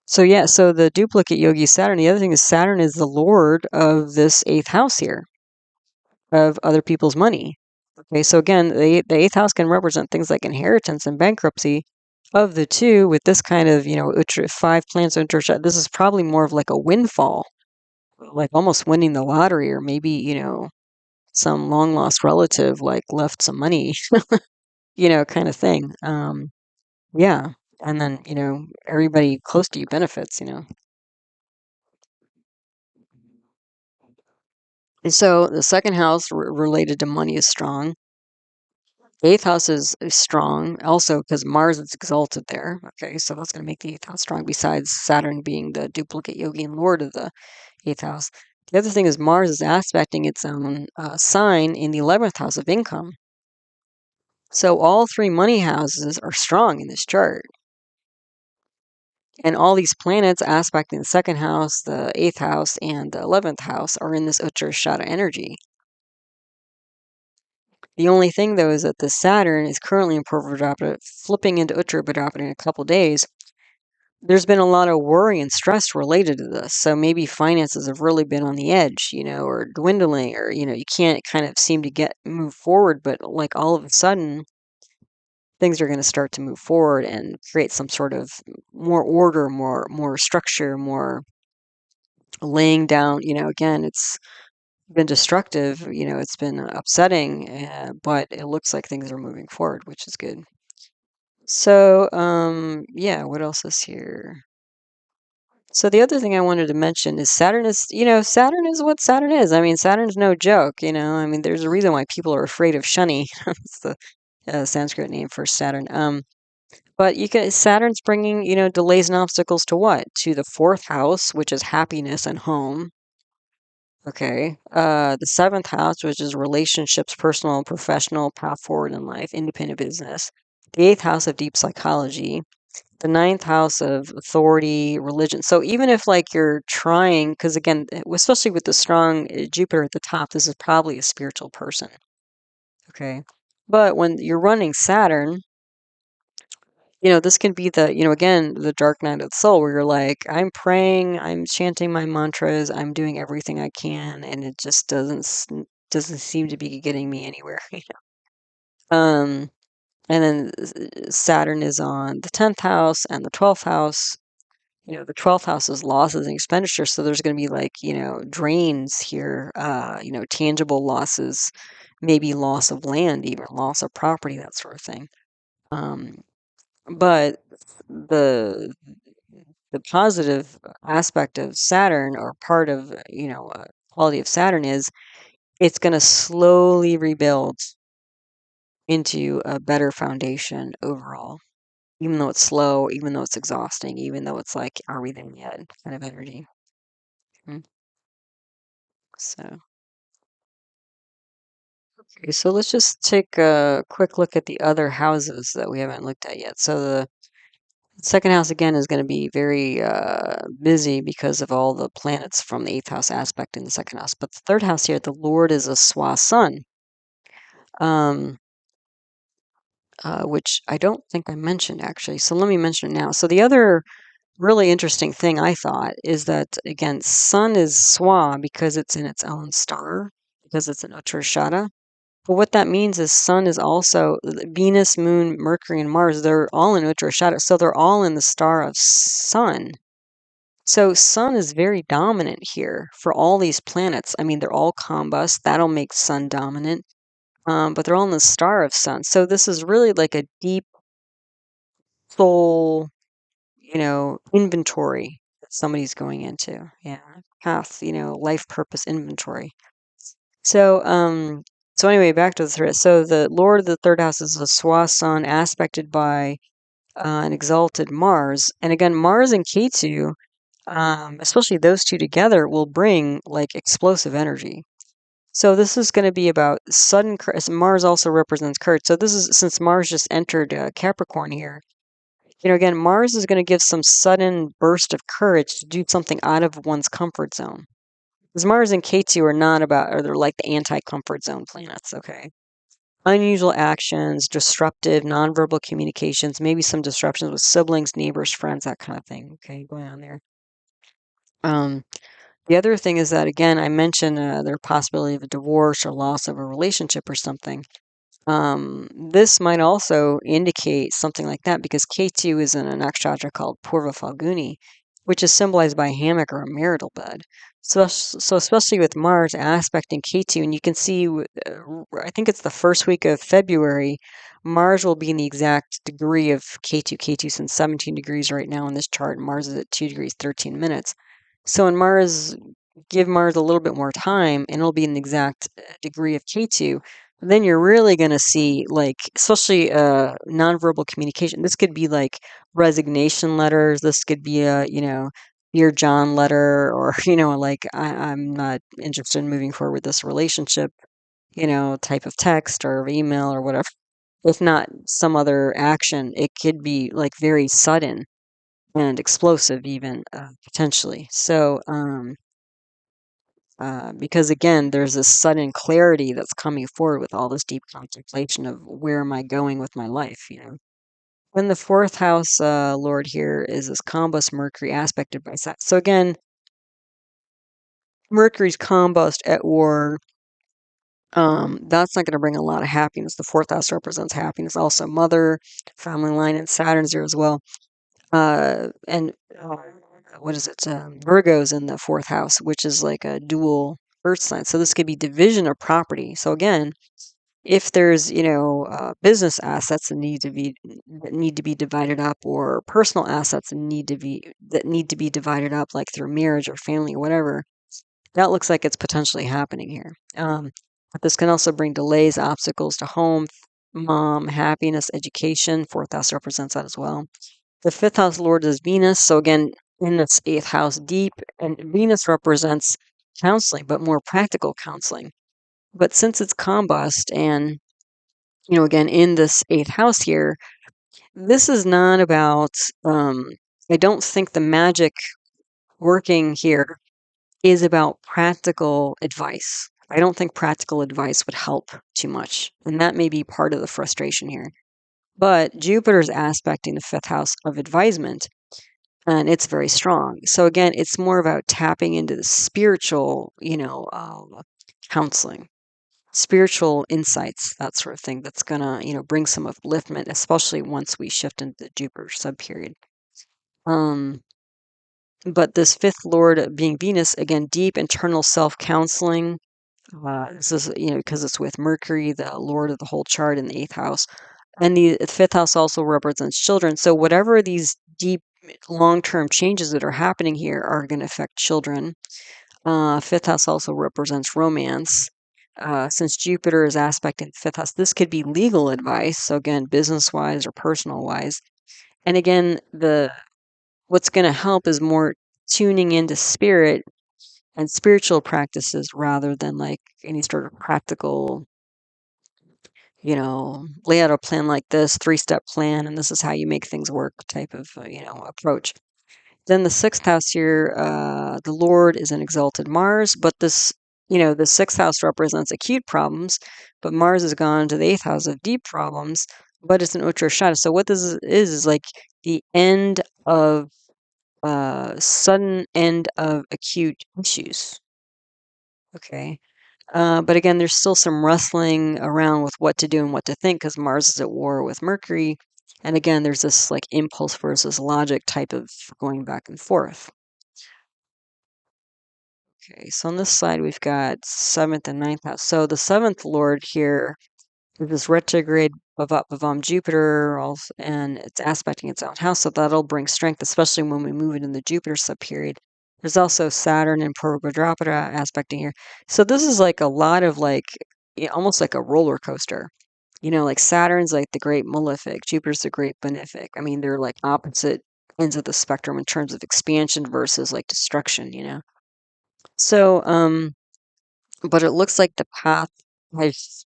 So yeah, so the duplicate yogi Saturn, the other thing is Saturn is the lord of this eighth house here, of other people's money. Okay, so again, the eighth house can represent things like inheritance and bankruptcy. Of the two, with this kind of, five planets of Uttara, this is probably more of like a windfall, like almost winning the lottery, or maybe, some long lost relative like left some money, kind of thing. Yeah. And then, everybody close to you benefits. And so the second house related to money is strong. Eighth house is strong also because Mars is exalted there. Okay, so that's going to make the eighth house strong, besides Saturn being the duplicate yogi and lord of the eighth house. The other thing is Mars is aspecting its own sign in the 11th house of income. So all three money houses are strong in this chart. And all these planets aspecting the second house, the eighth house, and the 11th house are in this Uttara Ashada energy. The only thing, though, is that the Saturn is currently in pravraja, flipping into Uttara in a couple days. There's been a lot of worry and stress related to this. So maybe finances have really been on the edge, or dwindling, or, you can't kind of seem to move forward. But like all of a sudden, things are going to start to move forward and create some sort of more order, more structure, more laying down. Again, it's been destructive, it's been upsetting, but it looks like things are moving forward, which is good. So, yeah, what else is here? So the other thing I wanted to mention is Saturn is what Saturn is. I mean, Saturn's no joke, I mean, there's a reason why people are afraid of Shani. It's the Sanskrit name for Saturn. But Saturn's bringing, delays and obstacles to what? To the fourth house, which is happiness and home. Okay. The seventh house, which is relationships, personal and professional, path forward in life, independent business. The eighth house of deep psychology. The ninth house of authority, religion. So even if like you're trying, because again, especially with the strong Jupiter at the top, this is probably a spiritual person. Okay. But when you're running Saturn, this can be the, again, the dark night of the soul where you're like, I'm praying, I'm chanting my mantras, I'm doing everything I can, and it just doesn't seem to be getting me anywhere. Um, and then Saturn is on the 10th house and the 12th house. The 12th house is losses and expenditure, so there's going to be like, drains here, tangible losses, maybe loss of land, even loss of property, that sort of thing. Um, But the the positive aspect of Saturn, or part of, quality of Saturn, is it's going to slowly rebuild into a better foundation overall, even though it's slow, even though it's exhausting, even though it's like, are we there yet kind of energy. Mm. So, okay, so let's just take a quick look at the other houses that we haven't looked at yet. So the second house again is going to be very busy because of all the planets from the eighth house aspect in the second house. But the third house here, the Lord is a swa sun, um, which I don't think I mentioned actually. So let me mention it now. So the other really interesting thing I thought is that, again, sun is swa because it's in its own star, because it's an Uttara Ashada. But what that means is sun is also Venus, Moon, Mercury, and Mars. They're all in Uttara Ashada, so they're all in the star of sun. So sun is very dominant here for all these planets. I mean, they're all combust. That'll make sun dominant. But they're all in the star of sun. So this is really like a deep soul, inventory that somebody's going into. Yeah. Path, life purpose inventory. So, so anyway, back to the thread. So the Lord of the third house is a swa sun aspected by an exalted Mars. And again, Mars and Ketu, especially those two together, will bring like explosive energy. So this is going to be about sudden. Mars also represents courage. So this is, since Mars just entered Capricorn here. Again, Mars is going to give some sudden burst of courage to do something out of one's comfort zone. Because Mars and Ketu are not about, or they're like the anti-comfort zone planets. Okay. Unusual actions, disruptive, nonverbal communications, maybe some disruptions with siblings, neighbors, friends, that kind of thing. Okay, going on there. The other thing is that, again, I mentioned the possibility of a divorce or loss of a relationship or something. This might also indicate something like that because K2 is in a nakshatra called Purva Falguni, which is symbolized by a hammock or a marital bed. So especially with Mars aspecting K2, and you can see, I think it's the first week of February, Mars will be in the exact degree of K2. K2's in 17 degrees right now in this chart, and Mars is at 2 degrees, 13 minutes. So in Mars, give Mars a little bit more time, and it'll be in the exact degree of K2. Then you're really going to see, like, especially nonverbal communication. This could be like resignation letters. This could be a, Dear John letter, or, like, I'm not interested in moving forward with this relationship, type of text or email or whatever. If not some other action, it could be like very sudden and explosive, even potentially. So, because again, there's this sudden clarity that's coming forward with all this deep contemplation of where am I going with my life. Then the fourth house lord here is this combust Mercury aspected by Saturn. So again, Mercury's combust at war. That's not going to bring a lot of happiness. The fourth house represents happiness, also mother, family line, and Saturn's there as well. And what is it? Virgo's in the fourth house, which is like a dual earth sign. So this could be division of property. So again, if there's business assets that need to be divided up, or personal assets that need to be divided up, like through marriage or family or whatever, that looks like it's potentially happening here. But this can also bring delays, obstacles to home, mom, happiness, education. Fourth house represents that as well. The fifth house lord is Venus. So again, in this eighth house deep, and Venus represents counseling, but more practical counseling. But since it's combust and, again, in this eighth house here, this is not about, I don't think the magic working here is about practical advice. I don't think practical advice would help too much. And that may be part of the frustration here. But Jupiter's aspecting the fifth house of advisement, and it's very strong. So again, it's more about tapping into the spiritual, counseling, spiritual insights, that sort of thing. That's gonna, bring some upliftment, especially once we shift into the Jupiter subperiod. But this fifth lord being Venus, again, deep internal self counseling. This is, because it's with Mercury, the lord of the whole chart in the eighth house. And the fifth house also represents children. So whatever these deep long-term changes that are happening here are going to affect children. Fifth house also represents romance. Since Jupiter is aspecting fifth house, this could be legal advice. So again, business-wise or personal-wise. And again, what's going to help is more tuning into spirit and spiritual practices rather than like any sort of practical, lay out a plan like this, 3-step plan, and this is how you make things work type of, approach. Then the sixth house here, the Lord is an exalted Mars, but the sixth house represents acute problems, but Mars has gone to the eighth house of deep problems, but it's an Uttara Ashada. So what this is like the end of, sudden end of acute issues. Okay. But again, there's still some wrestling around with what to do and what to think because Mars is at war with Mercury. And again, there's this like impulse versus logic type of going back and forth. Okay, so on this side, we've got seventh and ninth house. So the seventh lord here is this retrograde bhavat bhavam Jupiter, also, and it's aspecting its own house. So that'll bring strength, especially when we move it in the Jupiter subperiod. There's also Saturn and pravraja aspecting here. So this is like a lot of like, almost like a roller coaster. Like Saturn's like the great malefic, Jupiter's the great benefic. I mean, they're like opposite ends of the spectrum in terms of expansion versus like destruction. So, but it looks like the path has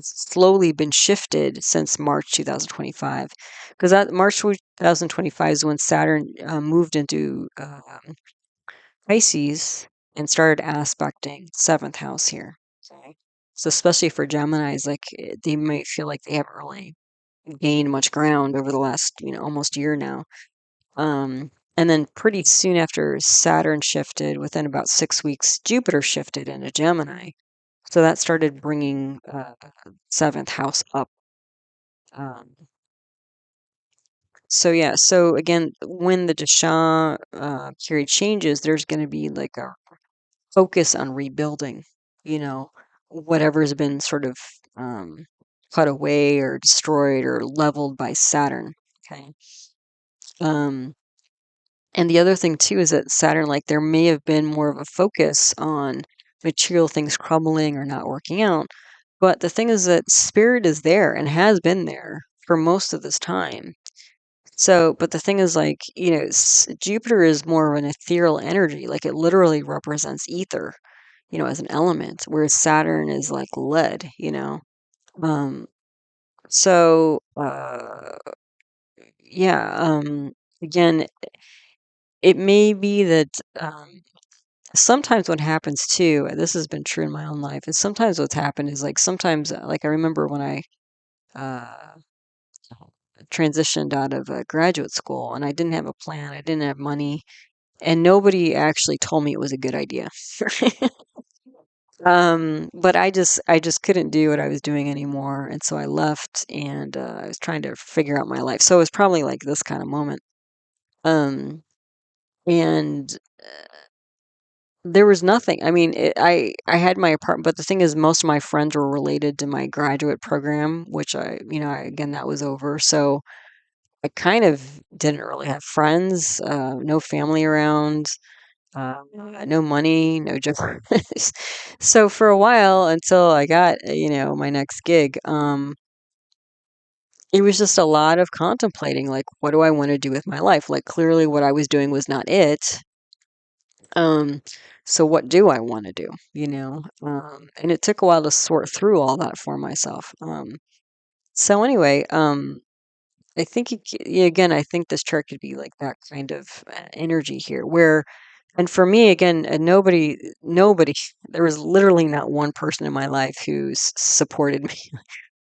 slowly been shifted since March 2025, because that March 2025 is when Saturn moved into Pisces and started aspecting seventh house here. Okay. So especially for Geminis, like they might feel like they haven't really gained much ground over the last, almost year now. And then pretty soon after Saturn shifted, within about 6 weeks, Jupiter shifted into Gemini. So that started bringing seventh house up. Um, so yeah, so again, when the dasha period changes, there's going to be like a focus on rebuilding, you know, whatever's been sort of um, cut away or destroyed or leveled by Saturn. Okay. Um, and the other thing too is that Saturn, like there may have been more of a focus on material things crumbling or not working out. But the thing is that spirit is there and has been there for most of this time. So, but the thing is, like, Jupiter is more of an ethereal energy. Like, it literally represents ether, as an element, whereas Saturn is like lead. Um, so, yeah, again, it may be that sometimes what happens too, and this has been true in my own life, is sometimes what's happened is like sometimes, like, I remember when I uh, transitioned out of graduate school and I didn't have a plan, I didn't have money, and nobody actually told me it was a good idea. But I just couldn't do what I was doing anymore, and so I left, and I was trying to figure out my life. So it was probably like this kind of moment. And there was nothing. I mean, I had my apartment, but the thing is, most of my friends were related to my graduate program, which again, that was over. So I kind of didn't really have friends, no family around, no money, no job. So for a while, until I got, my next gig, it was just a lot of contemplating, like, what do I want to do with my life? Like, clearly what I was doing was not it. Um, so what do I want to do? And it took a while to sort through all that for myself. So anyway, I think yeah, again, I think this chart could be like that kind of energy here, and for me, again, nobody, there was literally not one person in my life who supported me,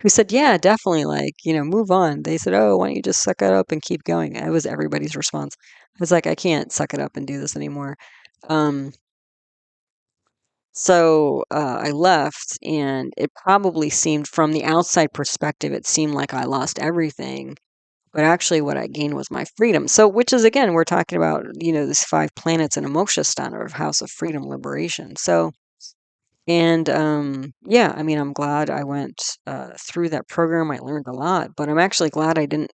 who said, "Yeah, definitely, like, move on." They said, "Oh, why don't you just suck it up and keep going?" It was everybody's response. I was like, "I can't suck it up and do this anymore." Um, so I left, and it probably seemed, from the outside perspective, it seemed like I lost everything. But actually, what I gained was my freedom. So, which is, again, we're talking about, these 5 planets in a moksha sthana, or house of freedom, liberation. So, And yeah, I mean, I'm glad I went through that program. I learned a lot, but I'm actually glad I didn't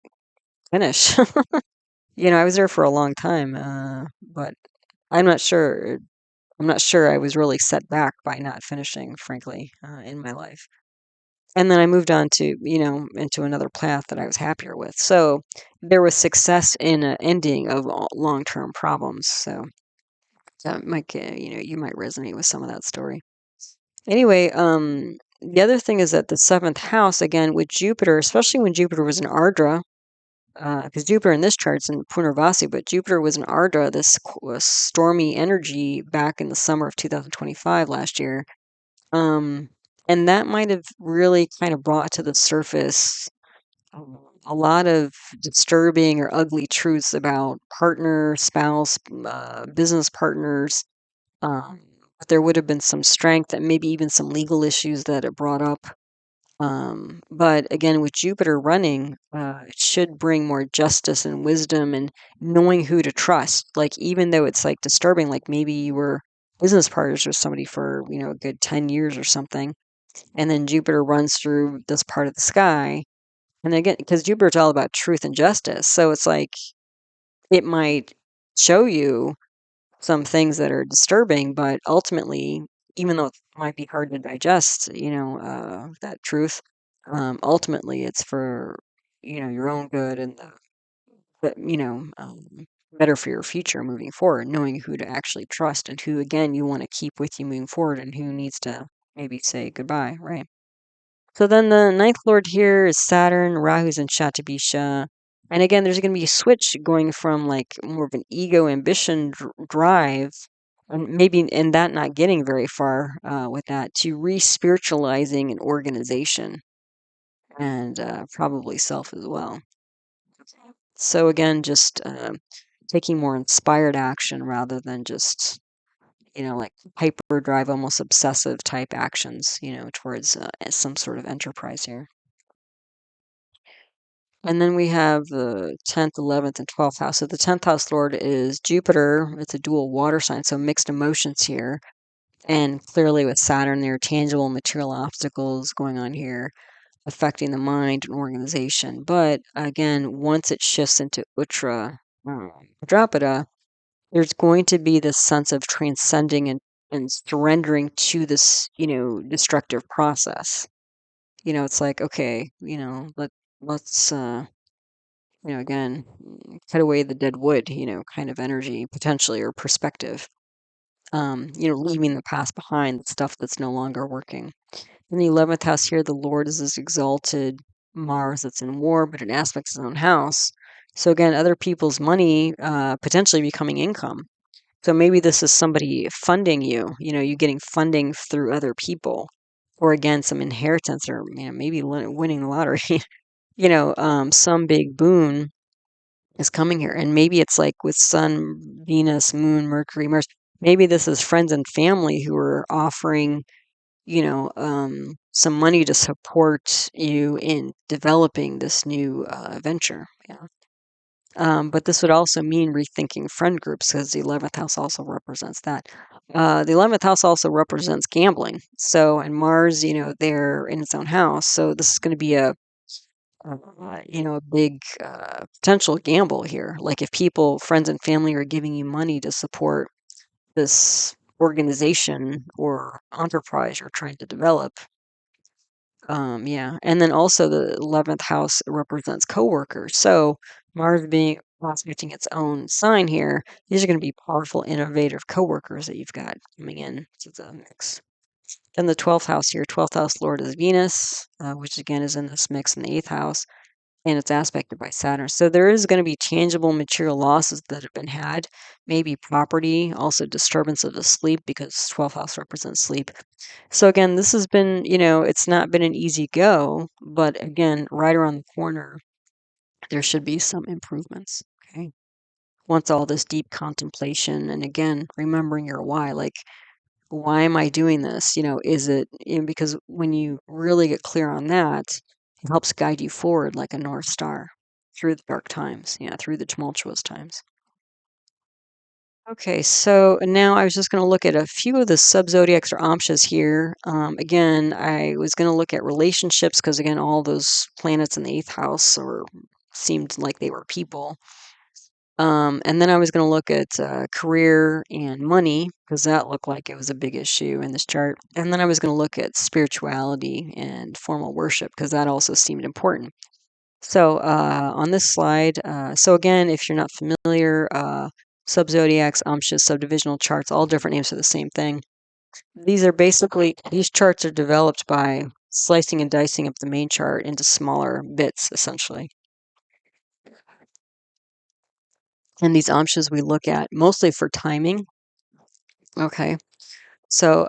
finish. I was there for a long time, but I'm not sure. I'm not sure I was really set back by not finishing, frankly, in my life. And then I moved on to, into another path that I was happier with. So there was success in an ending of long-term problems. So that might, you might resonate with some of that story. Anyway, the other thing is that the seventh house, again, with Jupiter, especially when Jupiter was in Ardra, because Jupiter in this chart's in Punarvasi, but Jupiter was in Ardra, this stormy energy back in the summer of 2025 last year. Um, and that might have really kind of brought to the surface a lot of disturbing or ugly truths about partner, spouse, business partners. Um, but there would have been some strength and maybe even some legal issues that it brought up. But again, with Jupiter running, it should bring more justice and wisdom and knowing who to trust. Like, even though it's like disturbing, like maybe you were business partners with somebody for, a good 10 years or something. And then Jupiter runs through this part of the sky. And again, because Jupiter's all about truth and justice. So it's like it might show you some things that are disturbing, but ultimately, even though it might be hard to digest, that truth, ultimately it's for, your own good and better for your future moving forward, knowing who to actually trust and who, again, you want to keep with you moving forward and who needs to maybe say goodbye, right? So then the ninth lord here is Saturn, Rahu's in Shatabisha. And again, there's going to be a switch going from like more of an ego ambition drive, and maybe in that not getting very far with that, to re-spiritualizing an organization and probably self as well. So again, just taking more inspired action rather than just, like hyperdrive, almost obsessive type actions, towards some sort of enterprise here. And then we have the 10th, 11th, and 12th house. So the 10th house lord is Jupiter. It's a dual water sign, so mixed emotions here. And clearly with Saturn, there are tangible material obstacles going on here affecting the mind and organization. But again, once it shifts into Uttara Ashada, there's going to be this sense of transcending and surrendering to this, destructive process. It's like, okay, let's again, cut away the dead wood, kind of energy potentially or perspective. Leaving the past behind, the stuff that's no longer working. In the 11th house here, the Lord is this exalted Mars that's in war, but it aspects his own house. So again, other people's money potentially becoming income. So maybe this is somebody funding you, you getting funding through other people, or again, some inheritance, or maybe winning the lottery. Some big boon is coming here. And maybe it's like with Sun, Venus, Moon, Mercury, Mars. Maybe this is friends and family who are offering, some money to support you in developing this new venture. Yeah. But this would also mean rethinking friend groups because the 11th house also represents that. The 11th house also represents gambling. So, and Mars, they're in its own house. So this is going to be a big potential gamble here. Like if people, friends and family are giving you money to support this organization or enterprise you're trying to develop. Yeah. And then also the 11th house represents coworkers. So Mars being aspecting its own sign here, these are going to be powerful, innovative coworkers that you've got coming in to the mix. Then the 12th house here, 12th house lord is Venus, which again is in this mix in the 8th house, and it's aspected by Saturn. So there is going to be tangible material losses that have been had, maybe property, also disturbance of the sleep because 12th house represents sleep. So again, this has been, it's not been an easy go, but again, right around the corner, there should be some improvements. Okay. Once all this deep contemplation, and again, remembering your why, like, why am I doing this? Is it, because when you really get clear on that, it helps guide you forward like a North Star through the dark times, through the tumultuous times. Okay, so now I was just going to look at a few of the subzodiacs or amshas here. Again, I was going to look at relationships because, again, all those planets in the eighth house seemed like they were people. And then I was going to look at career and money because that looked like it was a big issue in this chart. And then I was going to look at spirituality and formal worship because that also seemed important. So on this slide, so again, if you're not familiar, subzodiacs, amshas, subdivisional charts, all different names for the same thing. These charts are developed by slicing and dicing up the main chart into smaller bits, essentially. And these amshas we look at mostly for timing. Okay. So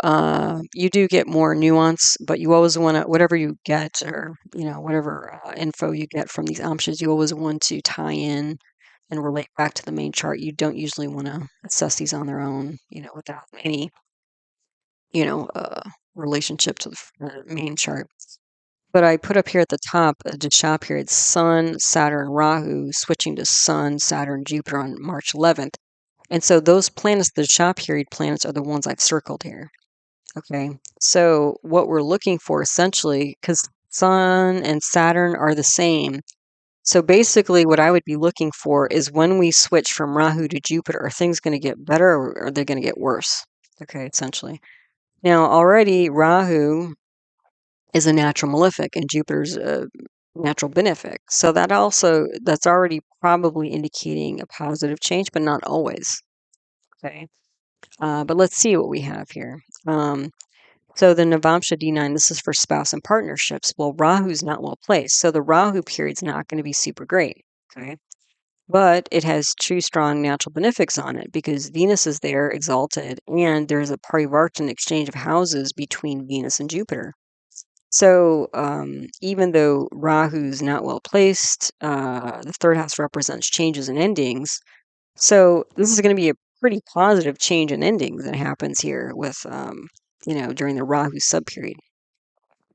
you do get more nuance, but you always want to, whatever you get or, whatever info you get from these amshas, you always want to tie in and relate back to the main chart. You don't usually want to assess these on their own, without any, relationship to the main chart. But I put up here at the top a dasha period, Sun, Saturn, Rahu, switching to Sun, Saturn, Jupiter on March 11th. And so those planets, the dasha period planets, are the ones I've circled here. Okay. So what we're looking for essentially, because Sun and Saturn are the same. So basically, what I would be looking for is when we switch from Rahu to Jupiter, are things going to get better or are they going to get worse? Okay, essentially. Now, already Rahu is a natural malefic and Jupiter's a natural benefic. So that's already probably indicating a positive change, but not always. Okay. But let's see what we have here. So the Navamsha D9, this is for spouse and partnerships. Well, Rahu's not well placed. So the Rahu period's not going to be super great. Okay. But it has two strong natural benefics on it because Venus is there exalted and there's a parivartana exchange of houses between Venus and Jupiter. So even though Rahu's not well placed, the third house represents changes and endings. So this is going to be a pretty positive change in endings that happens here with, during the Rahu subperiod.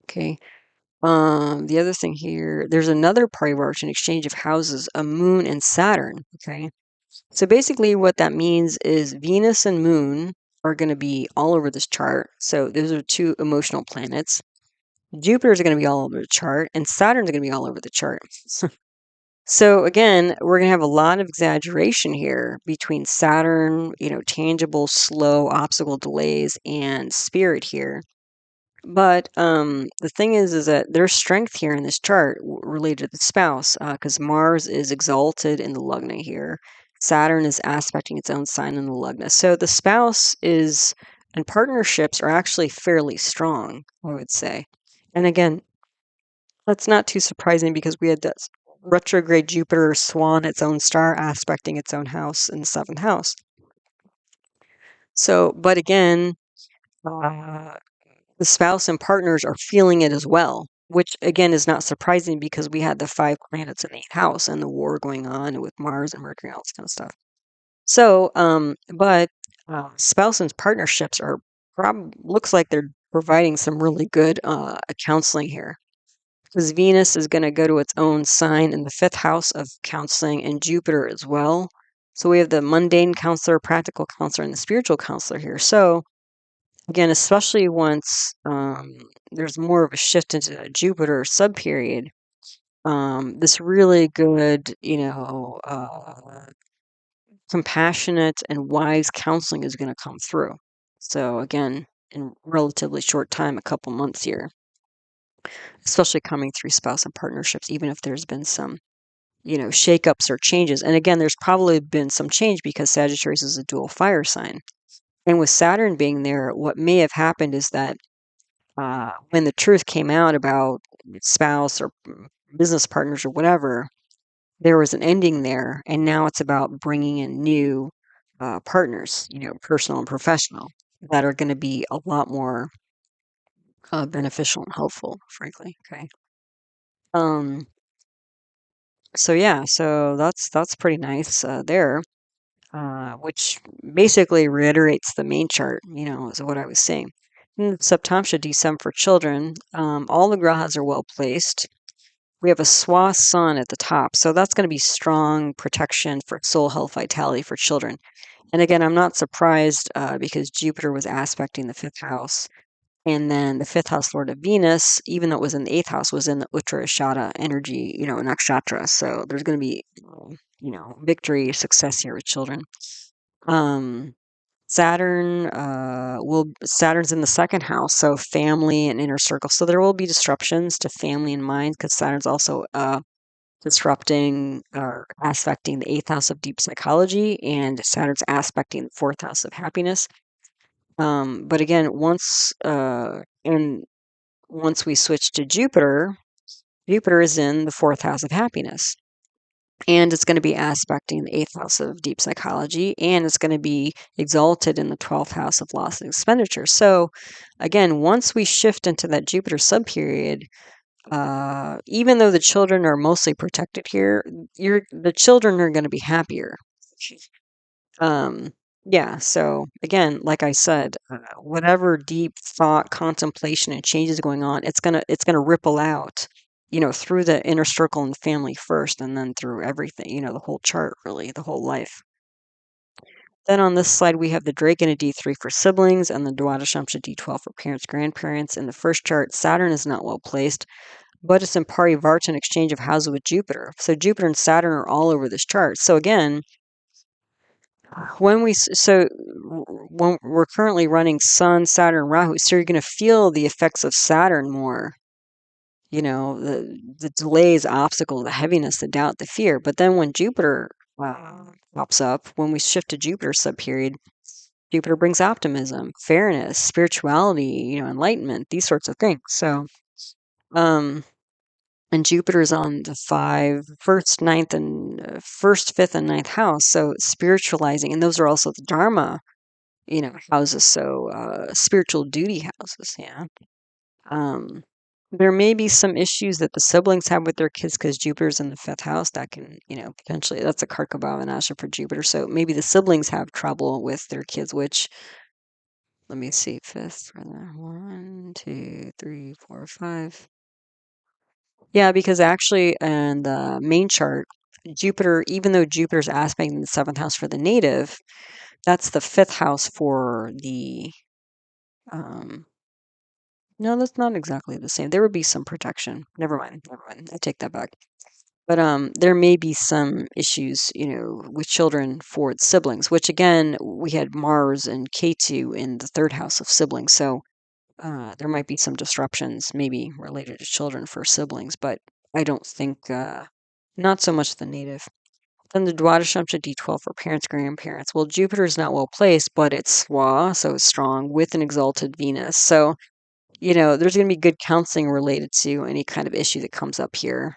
Okay. The other thing here, there's another parivartana exchange of houses, a moon and Saturn. Okay. So basically what that means is Venus and moon are going to be all over this chart. So those are two emotional planets. Jupiter's going to be all over the chart, and Saturn's going to be all over the chart. So again, we're going to have a lot of exaggeration here between Saturn, tangible, slow, obstacle delays, and spirit here. But the thing is that there's strength here in this chart related to the spouse, because Mars is exalted in the Lagna here. Saturn is aspecting its own sign in the Lagna. So the spouse and partnerships are actually fairly strong, I would say. And again, that's not too surprising because we had this retrograde Jupiter swan its own star aspecting its own house in the seventh house. So, but again, the spouse and partners are feeling it as well, which again is not surprising because we had the 5 planets in the 8th house and the war going on with Mars and Mercury and all this kind of stuff. So, but spouse and partnerships looks like they're providing some really good counseling here. Because Venus is going to go to its own sign in the 5th house of counseling and Jupiter as well. So we have the mundane counselor, practical counselor, and the spiritual counselor here. So again, especially once there's more of a shift into a Jupiter subperiod, this really good, compassionate and wise counseling is going to come through. So again, in relatively short time, a couple months here, especially coming through spouse and partnerships, even if there's been some, shakeups or changes. And again, there's probably been some change because Sagittarius is a dual fire sign. And with Saturn being there, what may have happened is that when the truth came out about spouse or business partners or whatever, there was an ending there. And now it's about bringing in new partners, personal and professional, that are going to be a lot more beneficial and helpful, frankly. Okay. Um, so yeah, so that's pretty nice there, which basically reiterates the main chart, is what I was saying. In Saptamsha Dsem for children, all the grahas are well placed. We have a swa sun at the top, so that's going to be strong protection for soul health vitality for children. And again, I'm not surprised because Jupiter was aspecting the fifth house. And then the fifth house lord of Venus, even though it was in the eighth house, was in the Uttara Ashada energy, nakshatra. So there's going to be, victory, success here with children. Um, Saturn's in the second house, so family and inner circle. So there will be disruptions to family and mind because Saturn's also disrupting or aspecting the eighth house of deep psychology, and Saturn's aspecting the fourth house of happiness. But again, once we switch to Jupiter, Jupiter is in the fourth house of happiness. And it's going to be aspecting the eighth house of deep psychology, and it's going to be exalted in the 12th house of loss and expenditure. So, again, once we shift into that Jupiter subperiod, even though the children are mostly protected here, the children are going to be happier. Um, yeah, so again, like I said, whatever deep thought, contemplation, and changes going on, it's gonna ripple out, through the inner circle and the family first, and then through everything, the whole chart, really, the whole life. Then on this slide, we have the Dragon of D3 for siblings and the Dwadashamsha D12 for parents, grandparents. In the first chart, Saturn is not well placed, but it's in parivartana exchange of houses with Jupiter. So Jupiter and Saturn are all over this chart. So again, when we're currently running Sun, Saturn, Rahu, so you're going to feel the effects of Saturn more. The delays, obstacles, the heaviness, the doubt, the fear. But then when Jupiter pops up, when we shift to Jupiter subperiod, Jupiter brings optimism, fairness, spirituality, enlightenment, these sorts of things. So, and Jupiter is on the first, fifth, and ninth house. So spiritualizing, and those are also the Dharma, houses. So spiritual duty houses. Yeah. There may be some issues that the siblings have with their kids because Jupiter's in the fifth house. That can, potentially, that's a Karka for Jupiter. So maybe the siblings have trouble with their kids, which, let me see, fifth, 1, 2, 3, 4, 5. Yeah, because actually in the main chart, Jupiter, even though Jupiter's aspecting the seventh house for the native, that's the fifth house for the no, that's not exactly the same. There would be some protection. Never mind. I take that back. But there may be some issues, with children for its siblings, which again, we had Mars and Ketu in the third house of siblings. So there might be some disruptions, maybe related to children for siblings, but I don't think, not so much the native. Then the Dwadashamsha D12 for parents, grandparents. Well, Jupiter is not well placed, but it's Swa, so it's strong, with an exalted Venus. So, there's going to be good counseling related to any kind of issue that comes up here.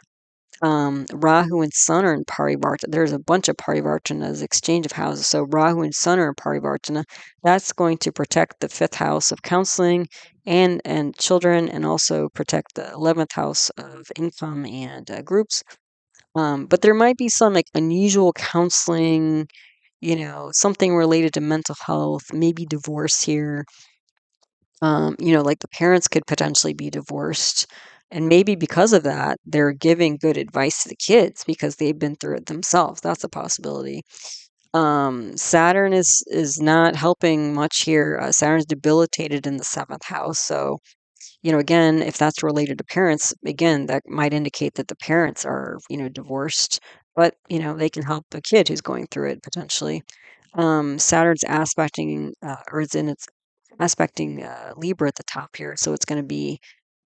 Rahu and Sun are in parivartana. There's a bunch of parivartanas, exchange of houses. So Rahu and Sun are in parivartana. That's going to protect the fifth house of counseling and children, and also protect the 11th house of income and groups. But there might be some like unusual counseling, something related to mental health, maybe divorce here. Like the parents could potentially be divorced. And maybe because of that, they're giving good advice to the kids because they've been through it themselves. That's a possibility. Saturn is not helping much here. Saturn's debilitated in the seventh house. So, again, if that's related to parents, again, that might indicate that the parents are, divorced, but, they can help the kid who's going through it potentially. Saturn's aspecting, or it's in its aspecting Libra at the top here, so it's going to be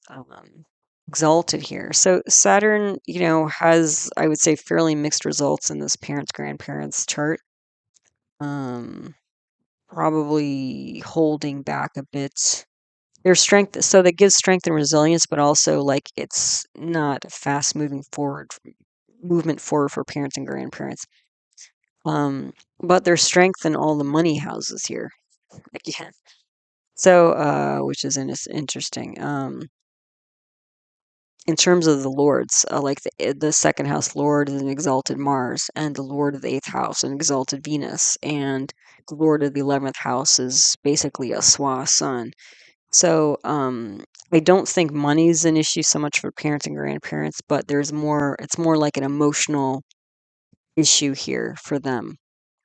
um, exalted here. So Saturn, has, I would say, fairly mixed results in this parents grandparents chart. Probably holding back a bit. There's strength, so that gives strength and resilience, but also like it's not a fast movement forward for parents and grandparents. But there's strength in all the money houses here again. So, which is interesting. In terms of the lords, like the second house lord is an exalted Mars, and the lord of the eighth house an exalted Venus, and the lord of the 11th house is basically a Swa sun. So I don't think money's an issue so much for parents and grandparents, but it's more like an emotional issue here for them.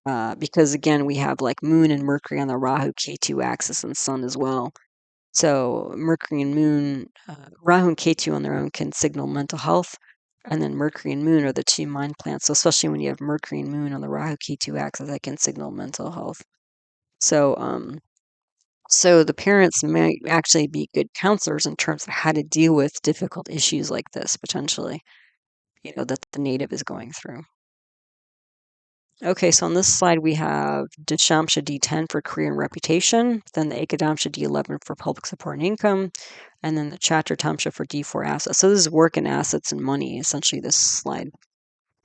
because again, we have like Moon and Mercury on the Rahu Ketu axis and Sun as well. So Mercury and Moon, Rahu and Ketu on their own can signal mental health, and then Mercury and Moon are the two mind plants. So especially when you have Mercury and Moon on the Rahu Ketu axis, that can signal mental health. So so the parents may actually be good counselors in terms of how to deal with difficult issues like this potentially, that the native is going through. Okay, so on this slide we have Dashamsha D10 for career and reputation, then the Ekadamsha D11 for public support and income, and then the Chaturtamsha for D4 assets. So this is work and assets and money, essentially, this slide.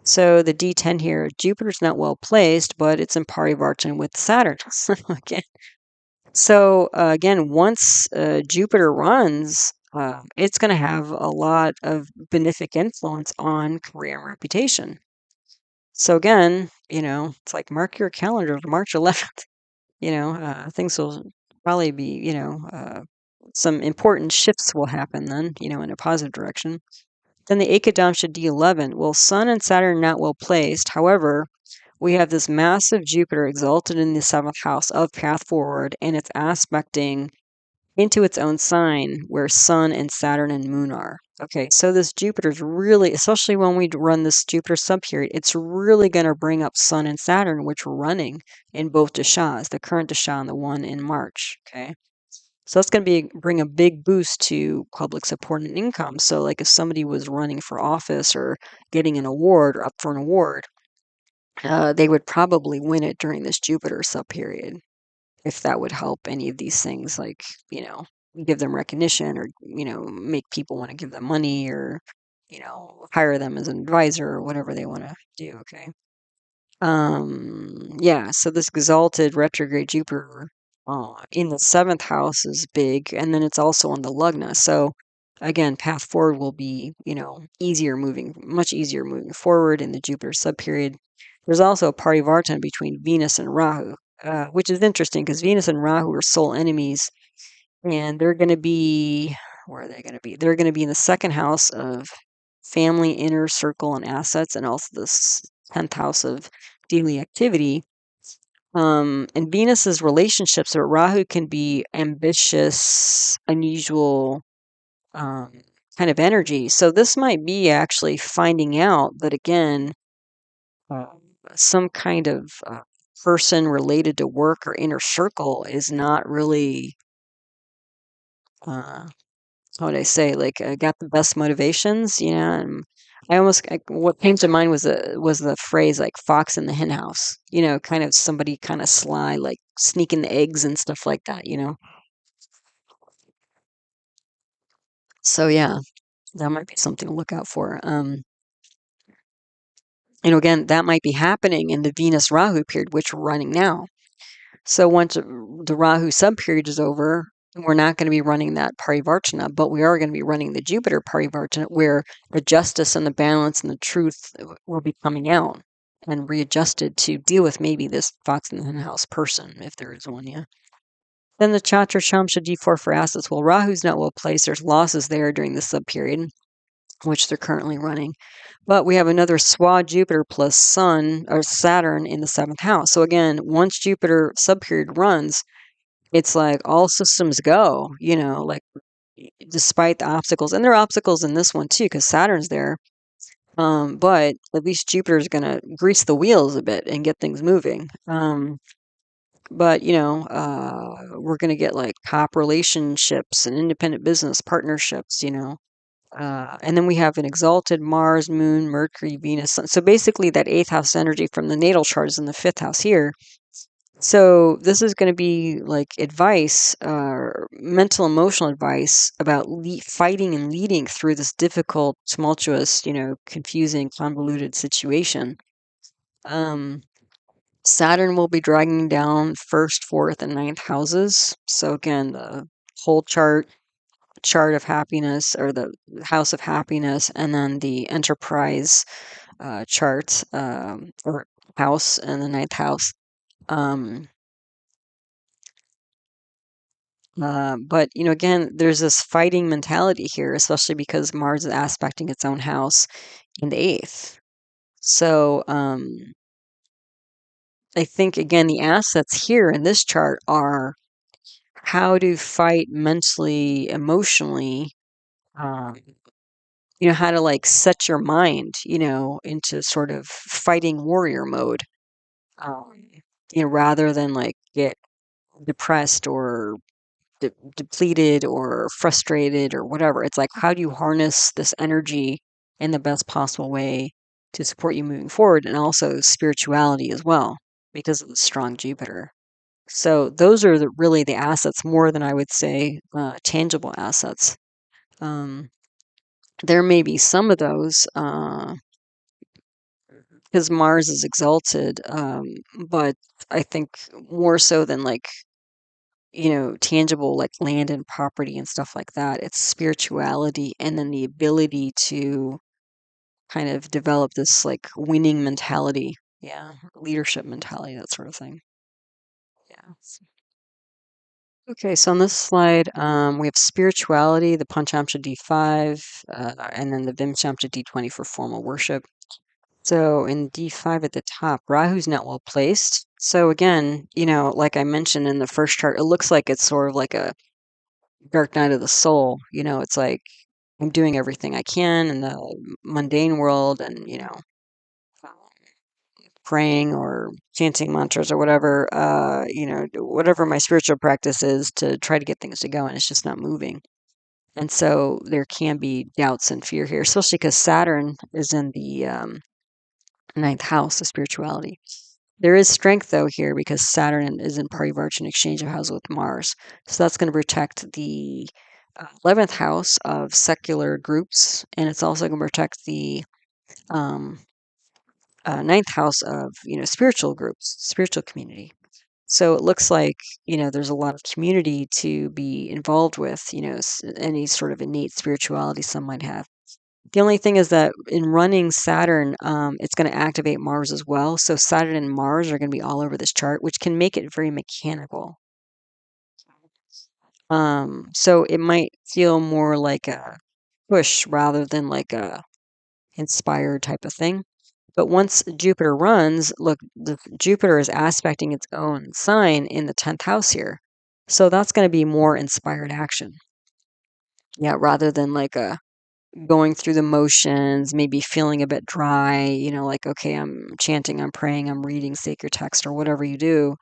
So the D10 here, Jupiter's not well placed, but it's in parivartana with Saturn. Okay. So again, once Jupiter runs, it's going to have a lot of benefic influence on career and reputation. So again, it's like mark your calendar for March 11th. Things will probably be, some important shifts will happen then, in a positive direction. Then the Ekadamsha D11. Well, Sun and Saturn are not well placed. However, we have this massive Jupiter exalted in the seventh house of path forward, and it's aspecting into its own sign where Sun and Saturn and Moon are. Okay, so this Jupiter's really, especially when we run this Jupiter subperiod, it's really going to bring up Sun and Saturn, which are running in both dashas, the current dasha and the one in March. Okay, so that's going to bring a big boost to public support and income. So, like if somebody was running for office or getting an award or up for an award, they would probably win it during this Jupiter subperiod, if that would help any of these things, like, give them recognition or, make people want to give them money or, hire them as an advisor or whatever they want to do. Okay. Yeah, so this exalted retrograde Jupiter in the seventh house is big, and then it's also on the Lugna. So again, path forward will be, much easier moving forward in the Jupiter subperiod. There's also a parivartana between Venus and Rahu, which is interesting because Venus and Rahu are soul enemies, and they're going to be, where are they going to be? They're going to be in the second house of family, inner circle, and assets, and also the 10th house of daily activity. And Venus's relationships with Rahu can be ambitious, unusual, kind of energy. So this might be actually finding out that, again, uh, some kind of person related to work or inner circle is not really, how would I say, like, got the best motivations, and what came to mind was the phrase like fox in the hen house, kind of somebody kind of sly, like sneaking the eggs and stuff like that. So yeah, that might be something to look out for. Again, that might be happening in the Venus Rahu period, which we're running now. So once the Rahu subperiod is over, we're not going to be running that parivartana, but we are going to be running the Jupiter parivartana, where the justice and the balance and the truth will be coming out and readjusted to deal with maybe this fox in the hen house person, if there is one. Yeah. Then the Chatra Shamsha D4 for assets. Well, Rahu's not well placed. There's losses there during the subperiod, which they're currently running. But we have another SWA Jupiter plus Sun or Saturn in the seventh house. So again, once Jupiter subperiod runs, it's like all systems go, like despite the obstacles. And there are obstacles in this one too, because Saturn's there. But at least Jupiter's going to grease the wheels a bit and get things moving. But, we're going to get like top relationships and independent business partnerships. And then we have an exalted Mars, Moon, Mercury, Venus. So basically, that eighth house energy from the natal chart is in the fifth house here. So this is going to be like advice, mental, emotional advice about fighting and leading through this difficult, tumultuous, confusing, convoluted situation. Saturn will be dragging down first, fourth, and ninth houses. So again, the whole chart of happiness, or the house of happiness, and then the enterprise chart, or house, and the ninth house. But again, there's this fighting mentality here, especially because Mars is aspecting its own house in the eighth. So I think, again, the assets here in this chart are how to fight mentally, emotionally, um, how to like set your mind, into sort of fighting warrior mode, um, rather than like get depressed or depleted or frustrated or whatever. It's like, how do you harness this energy in the best possible way to support you moving forward? And also spirituality as well, because of the strong Jupiter. So those are really the assets more than I would say tangible assets. Um, there may be some of those because Mars is exalted, but I think more so than like tangible like land and property and stuff like that. It's spirituality and then the ability to kind of develop this like winning mentality. Yeah, leadership mentality, that sort of thing. Yeah. Okay, so on this slide, we have spirituality, the Panchamsha D5, and then the Vimshamsha D20 for formal worship. So in D5 at the top, Rahu's not well placed. So again, like I mentioned in the first chart, it looks like it's sort of like a dark night of the soul. It's like I'm doing everything I can in the mundane world and, praying or chanting mantras or whatever, whatever my spiritual practice is to try to get things to go, and it's just not moving. And so there can be doubts and fear here, especially because Saturn is in the ninth house of spirituality. There is strength, though, here because Saturn is in parivartana exchange of houses with Mars. So that's going to protect the 11th house of secular groups, and it's also going to protect the um, ninth house of, spiritual groups, spiritual community. So it looks like, there's a lot of community to be involved with, any sort of innate spirituality some might have. The only thing is that in running Saturn, it's going to activate Mars as well. So Saturn and Mars are going to be all over this chart, which can make it very mechanical. So it might feel more like a push rather than like a inspired type of thing. But once Jupiter runs, look, Jupiter is aspecting its own sign in the 10th house here. So that's going to be more inspired action. Yeah, rather than like a going through the motions, maybe feeling a bit dry, like, okay, I'm chanting, I'm praying, I'm reading sacred text or whatever you do.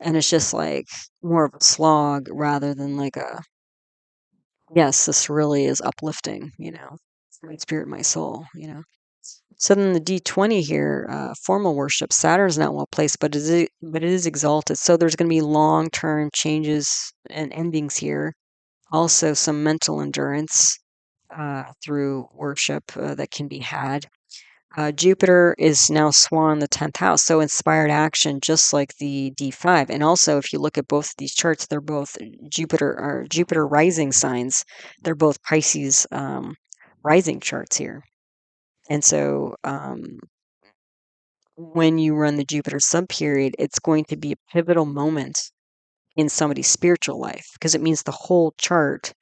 And it's just like more of a slog rather than like yes, this really is uplifting, my spirit, my soul, So then the D20 here, formal worship, Saturn's not well placed, but it is exalted. So there's going to be long-term changes and endings here. Also some mental endurance through worship that can be had. Jupiter is now swan the 10th house, so inspired action, just like the D5. And also, if you look at both of these charts, they're both Jupiter rising signs. They're both Pisces rising charts here. And so, when you run the Jupiter subperiod, it's going to be a pivotal moment in somebody's spiritual life because it means the whole chart,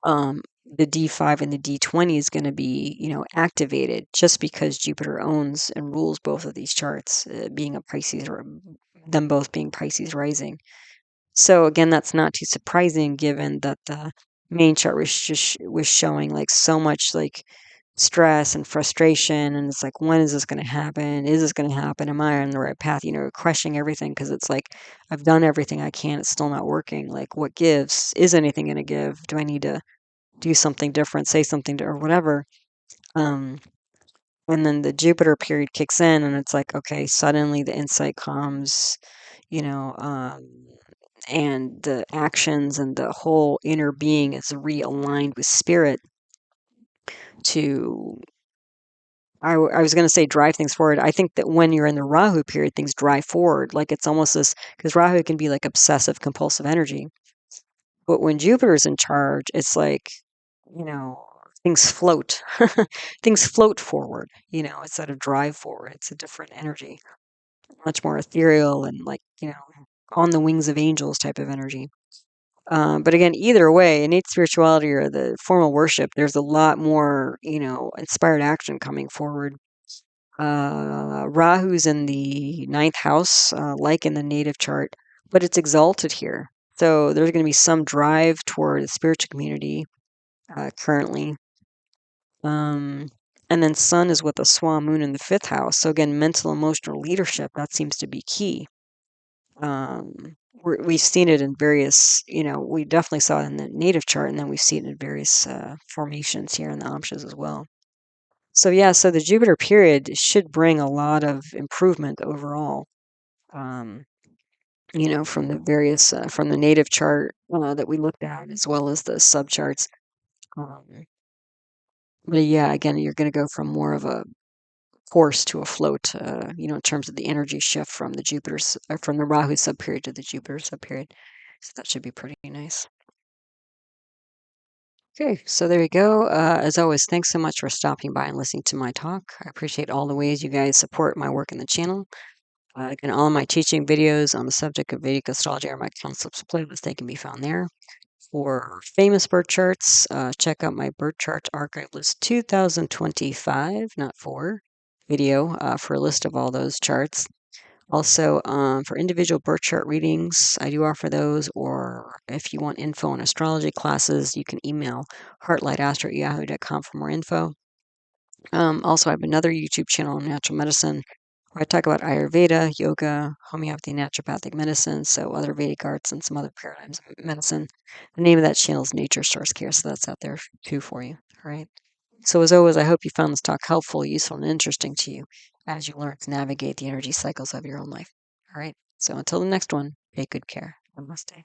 the D5 and the D20 is going to be, activated just because Jupiter owns and rules both of these charts, being a Pisces or them both being Pisces rising. So again, that's not too surprising given that the main chart was showing like so much like stress and frustration, and it's like, when is this going to happen? Is this going to happen? Am I on the right path? Questioning everything because it's like I've done everything I can, it's still not working. Like, what gives? Is anything going to give? Do I need to do something different, say something or whatever? Um, and then the Jupiter period kicks in, and it's like, okay, suddenly the insight comes, you know, um, and the actions and the whole inner being is realigned with spirit to I was going to say drive things forward. I think that when you're in the Rahu period, things drive forward. Like, it's almost this, because Rahu can be like obsessive compulsive energy. But when Jupiter's in charge, it's like, you know, things float. Things float forward, instead of drive forward. It's a different energy, much more ethereal and like, on the wings of angels type of energy. But again, either way, innate spirituality or the formal worship, there's a lot more, inspired action coming forward. Rahu's in the ninth house, like in the native chart, but it's exalted here. So there's going to be some drive toward the spiritual community currently. And then Sun is with the Swan Moon in the fifth house. So again, mental, emotional leadership, that seems to be key. We've seen it in various, we definitely saw it in the native chart, and then we've seen it in various formations here in the amshas as well. So yeah, so the Jupiter period should bring a lot of improvement overall. From the various from the native chart that we looked at, as well as the subcharts. But yeah, again, you're going to go from more of a horse to a float, in terms of the energy shift from the from the Rahu subperiod to the Jupiter subperiod. So that should be pretty nice. Okay, so there you go. As always, thanks so much for stopping by and listening to my talk. I appreciate all the ways you guys support my work in the channel. Again, all of my teaching videos on the subject of Vedic astrology are my concepts playlist. They can be found there. For famous birth charts, check out my birth chart archive list 2025, not 4, video for a list of all those charts. Also, for individual birth chart readings, I do offer those, or if you want info on astrology classes, you can email heartlightastro@yahoo.com for more info. Also, I have another YouTube channel on natural medicine where I talk about Ayurveda, yoga, homeopathy, naturopathic medicine, so other Vedic arts and some other paradigms of medicine. The name of that channel is Nature Source Care, so that's out there too for you. All right. So as always, I hope you found this talk helpful, useful, and interesting to you as you learn to navigate the energy cycles of your own life. All right. So until the next one, take good care. Namaste.